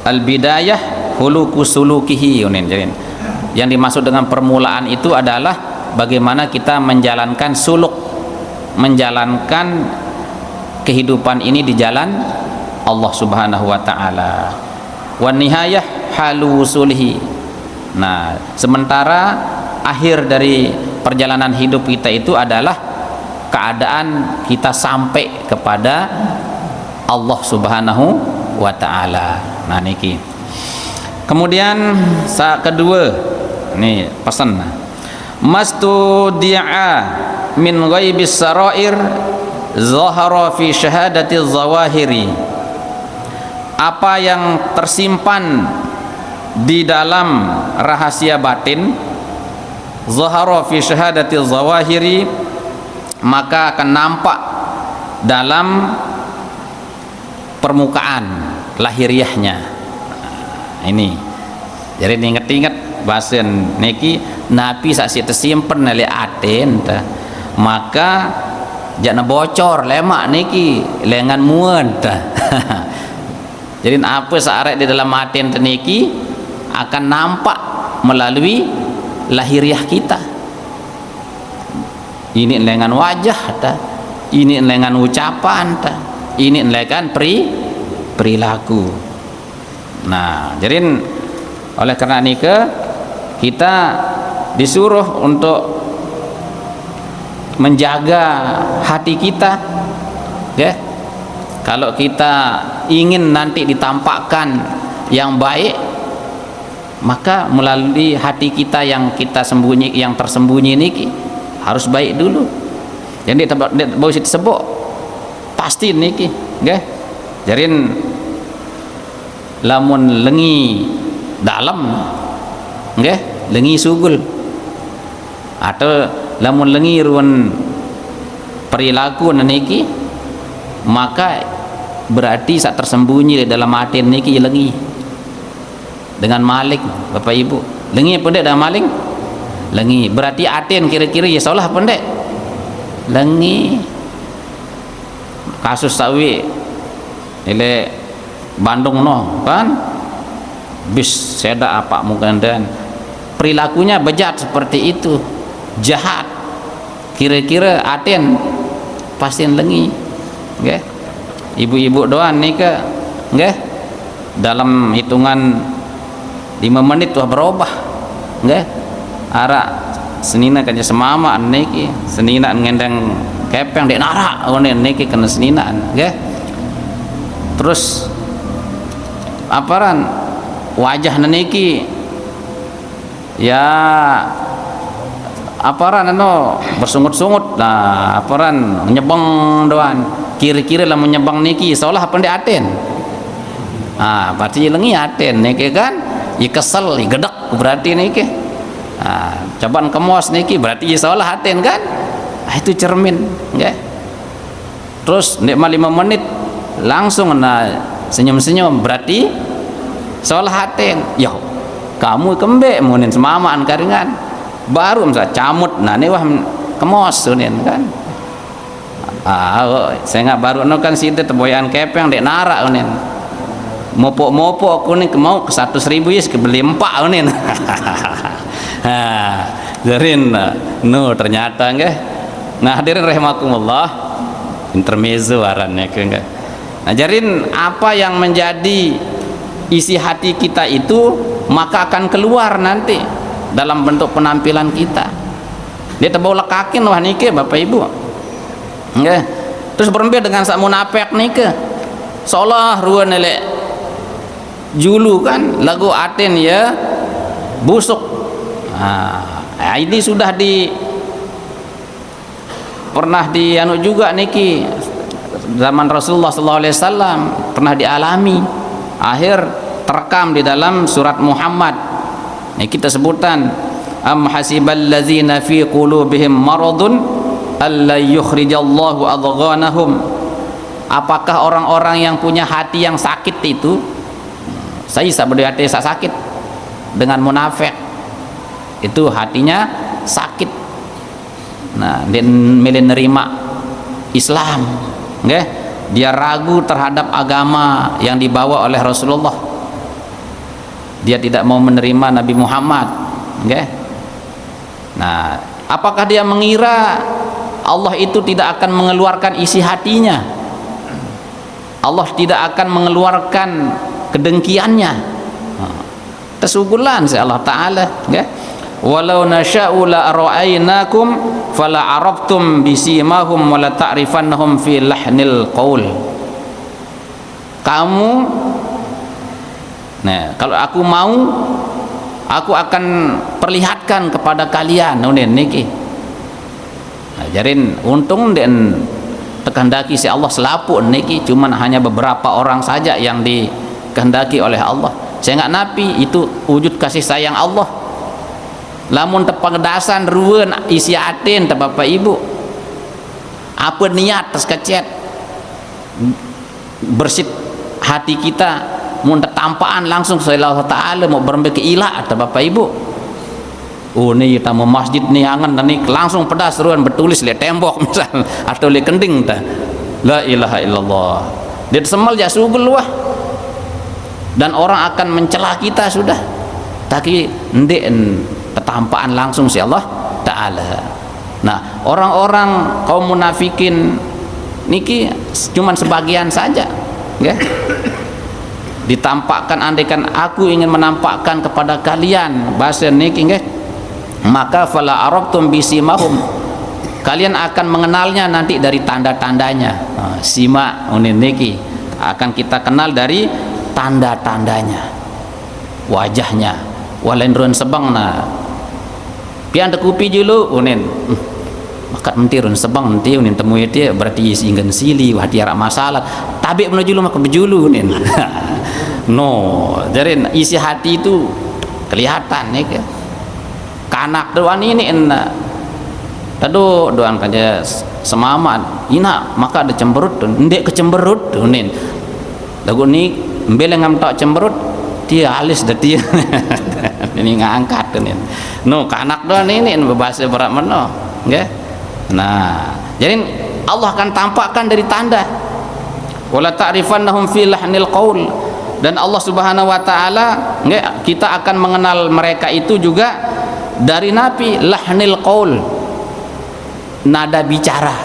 al-bidayah huluku sulukihi. Jadi yang dimaksud dengan permulaan itu adalah bagaimana kita menjalankan suluk, menjalankan kehidupan ini di jalan Allah Subhanahu wa taala. Wan nihayah halu wusulihi. Nah, sementara akhir dari perjalanan hidup kita itu adalah keadaan kita sampai kepada Allah Subhanahu wa taala. Nah niki. Kemudian kedua, ini pesan. Mastudi'a min ghaibis sarair zahara fi syahadati zawahiri. Apa yang tersimpan di dalam rahasia batin, zahara fi syahadati zawahiri, maka akan nampak dalam permukaan lahiriahnya. Ini jadi ingat-ingat bahasa niki napi saksi tersimpan oleh aten ta, maka jangan bocor lemak niki lengan muan ta. Jadi apa searek di dalam aten niki akan nampak melalui lahiriah kita. Ini lengan wajah ta, ini lengan ucapan ta, ini lengan perilaku. Nah, jadi oleh karena nike kita disuruh untuk menjaga hati kita, ya. Kalau kita ingin nanti ditampakkan yang baik, maka melalui hati kita yang kita sembunyi, yang tersembunyi niki harus baik dulu. Jadi bau disebut pasti niki, nggih. Jadi lamun lengi dalam, nggih, lengi sugul, atau lamun lengi ruan perilaku niki, maka berarti saat tersembunyi di dalam hati niki lengi dengan maling. Bapak Ibu, lengi pendek dan maling, lengi berarti aten kira-kira ya salah pendek lengi. Kasus sawi ile Bandung no kan, bis seda apa mungkin, dan perilakunya bejat seperti itu, jahat, kira-kira aten pasti lengi, nggih. Ibu-ibu doan nih ke, nggih, dalam hitungan 5 menit wah berubah, nggih. Ara senina kanya semama niki, senina ngendang kepeng dek nara onen niki kena senina, nggih. Terus aparan wajah niki ya aparan bersungut-sungut, nah aparan nyebang doan, kira-kira lah menyebang niki seolah pendek aten. Berarti lengi aten niki kan, ya kesel, ya gedek berarti niki. Cobaan kemos niki berarti ya seolah aten kan. Itu cermin, nggih. Terus nek 5 menit langsung senyum-senyum berarti seolah aten. Yo, kamu kembek munin semamaan karingan. Baru misalnya camut, nah ini wah kemos unin kan. Saya nggak baru kan situ teboyan kepeng dek nara unin. Mopok-mopok aku nih mau ke 100.000 yes kebeli 4 unin. Jarin ternyata nggih. Nah hadirin rahimakumullah, intermezzo warannya ke enggak. Nah jarin apa yang menjadi isi hati kita itu maka akan keluar nanti dalam bentuk penampilan kita. Dia tebau lekakin wah nike Bapak Ibu, nggih. Terus berbeda dengan sak munafik nike, seolah ruan elek julu kan lagu aten ya busuk. Ini sudah pernah dianu juga niki zaman Rasulullah SAW pernah dialami, akhir terekam di dalam surat Muhammad. Ini kita sebutan am hasibal ladzina fi qulubihim maradun alla yukhrijallahu adghanahum. Apakah orang-orang yang punya hati yang sakit itu, saya sabda hati sakit dengan munafik itu hatinya sakit. Nah, dia menerima Islam, nggih. Dia ragu terhadap agama yang dibawa oleh Rasulullah. Dia tidak mau menerima Nabi Muhammad, nggih. Nah, apakah dia mengira Allah itu tidak akan mengeluarkan isi hatinya. Allah tidak akan mengeluarkan kedengkiannya. Tesugulan si Allah Ta'ala, ya. Walau nasya'u la ra'aynakum fala arabtum bisimahum wa la ta'rifannahum fi lahnil qaul. Kamu, nah, kalau aku mau, aku akan perlihatkan kepada kalian niki. Nah, jarin untung dan terkehendaki si Allah selapu niki, cuman hanya beberapa orang saja yang dikehendaki oleh Allah. Saya nggak napi itu wujud kasih sayang Allah. Lamun tepangdasan ruwen isi atin te Bapak Ibu, apa niat tes kecet bersih hati kita, mun tampaan langsung Allah Ta'ala mau berembek ilah te Bapak Ibu. Oh ni kita mau masjid ni angan nih langsung pedas ruwen bertulis le tembok misal atau le kending ta la ilaha illallah dia semal ja sugul wah, dan orang akan mencela kita sudah tapi ndek ketampaan langsung si Allah Ta'ala. Nah, orang-orang kaum munafikin niki cuman sebagian saja, ya. Ditampakkan, andaikan aku ingin menampakkan kepada kalian bahasa niki, nggih, maka fala arabtum bisimahum, kalian akan mengenalnya nanti dari tanda-tandanya. Nah, sima niki akan kita kenal dari tanda-tandanya, wajahnya. Walain ruan sebang na pian tekupi julu unin maka mentirun sebang nanti unin temui dia berarti singgan sili wah tiara masalah tabi menuju lu maka bejulu unin no, jadi isi hati itu kelihatan ya ke kanak doan ini enak tado doan kaja semaman ina maka ada cemberut ndek kecemberut unin lagu ni mbeleng ngam tak cemberut dia alis dah dia ini ngangkat kan no kanak doan ini berbahasa berat mana, okay? Nah, jadi Allah akan tampakkan dari tanda wala ta'rifannahum fi lahnil qaul, dan Allah Subhanahu wa taala, okay, kita akan mengenal mereka itu juga dari napi lahnil qaul, nada bicara.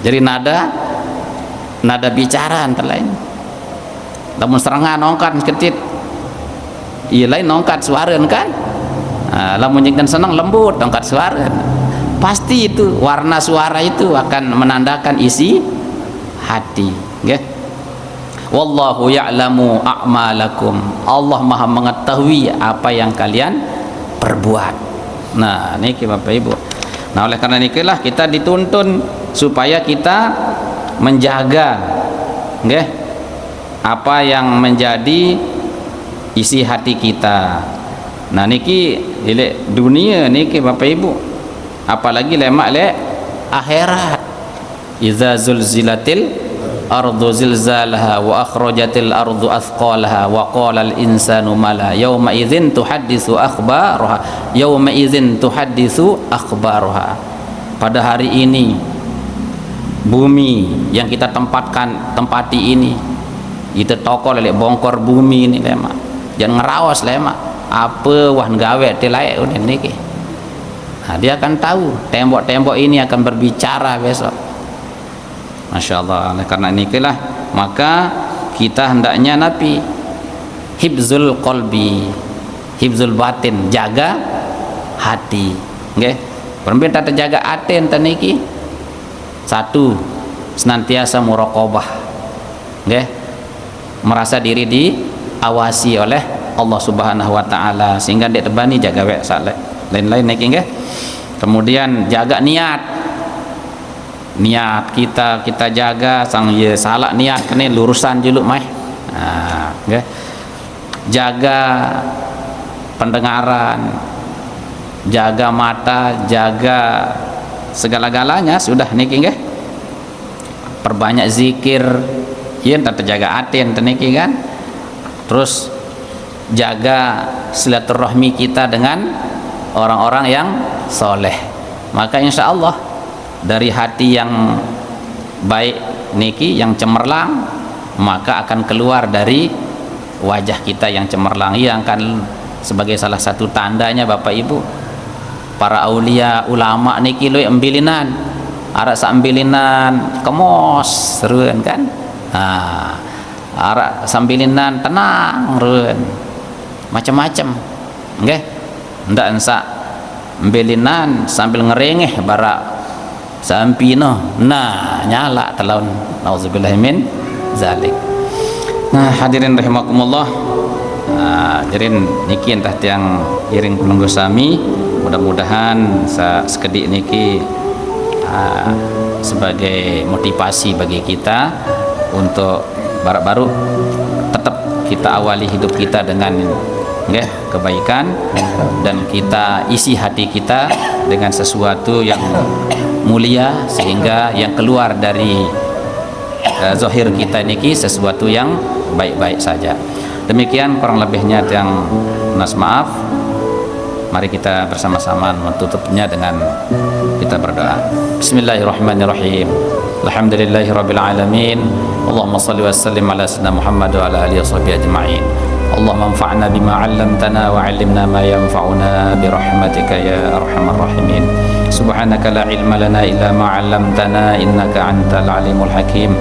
Jadi nada bicara antara lain lamun serangan nongkat ketit iya lain nongkat suara kan, lamun yang senang lembut nongkat suara, pasti itu warna suara itu akan menandakan isi hati, okay? Wallahu ya'lamu a'malakum, Allah maha mengetahui apa yang kalian perbuat. Nah niki Bapak Ibu, nah oleh karena nikilah kita dituntun supaya kita menjaga, okay, apa yang menjadi isi hati kita. Nah niki ile dunia niki Bapak Ibu, apalagi lemak le akhirat. Iza zulzilatil ardu zilzalaha wa akhrajatil ardu athqalaha wa qala al insanu mala yauma idzin tuhadditsu akhbaraha yauma idzin tuhadditsu akhbaraha. Pada hari ini bumi yang kita tempati ini itu toko lelek bongkor bumi ini lema jangan ngerawas lema apa wah gawe tilai udah niki. Nah, dia akan tahu tembok-tembok ini akan berbicara besok. Masya Allah. Karena inilah maka kita hendaknya napi hibzul qalbi, hibzul batin, jaga hati, okay? Perminta terjaga hati enten niki satu senantiasa muraqabah, okay? Merasa diri diawasi oleh Allah Subhanahu wa taala sehingga dia tebani jaga wek saleh lain-lain niki, okay? Kemudian jaga niat kita jaga sang ye salah niat kene lurusan juluk mai. Nah, okay? Jaga pendengaran, jaga mata, jaga segala-galanya sudah niki nggih. Perbanyak zikir, yen terjaga aten niki kan. Terus jaga silaturahmi kita dengan orang-orang yang soleh. Maka insya Allah dari hati yang baik niki yang cemerlang maka akan keluar dari wajah kita yang cemerlang. Ia akan sebagai salah satu tandanya Bapak Ibu para aulia ulama niki loe embilinan arak sambilinan kemos reun kan. Nah, arak sambilinan tenang reun. Macam-macam. Nggih. Ndak ensak mbelinan sambil ngerengeh bara sampino. Nah, nyala telon. Nauzubillahi min zalik. Nah, hadirin rahimakumullah. Jadi niki entah tiang iring penunggu sami, mudah-mudahan sekedik niki sebagai motivasi bagi kita untuk baru tetap kita awali hidup kita dengan kebaikan, dan kita isi hati kita dengan sesuatu yang mulia sehingga yang keluar dari zahir kita niki sesuatu yang baik-baik saja. Demikian kurang lebihnya yang nas maaf. Mari kita bersama-sama menutupnya dengan kita berdoa. Bismillahirrahmanirrahim. Alhamdulillahirabbil alamin. Allahumma shalli wa sallim ala sayyidina Muhammad wa ala alihi washabbihi ajma'in. Allahumma anfa'na bima 'allamtana wa 'allimna ma yanfa'una bi rahmatika ya arhamar rahimin. Subhanaka la ilma lana illa ma 'allamtana innaka antal alimul hakim.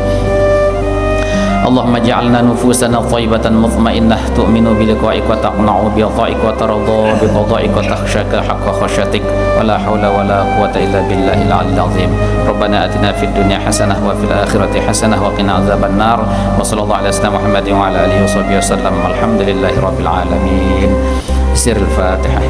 Allahumma ja'alna nufusana thayyibatan mutmainnah tu'minu bi liqa'ika wa taqna'u bi dha'ika wa tarda bi qada'ika wa takhshaka haqqa khasyatik wa la hawla wa la quwwata illa billahil 'aliyyil 'azim. Rabbana atina fid dunya hasanah wa fil akhirati hasanah wa qina adzaban nar. Wa sallallahu ala sayyidina Muhammadin wa ala alihi washabbihi wasallam. Alhamdulillahi rabbil alamin. Sirrul Fatihah.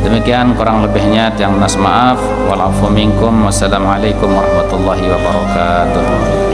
Demikian kurang lebihnya yang nas maaf. Wal afu minkum. Wassalamualaikum warahmatullahi wabarakatuh.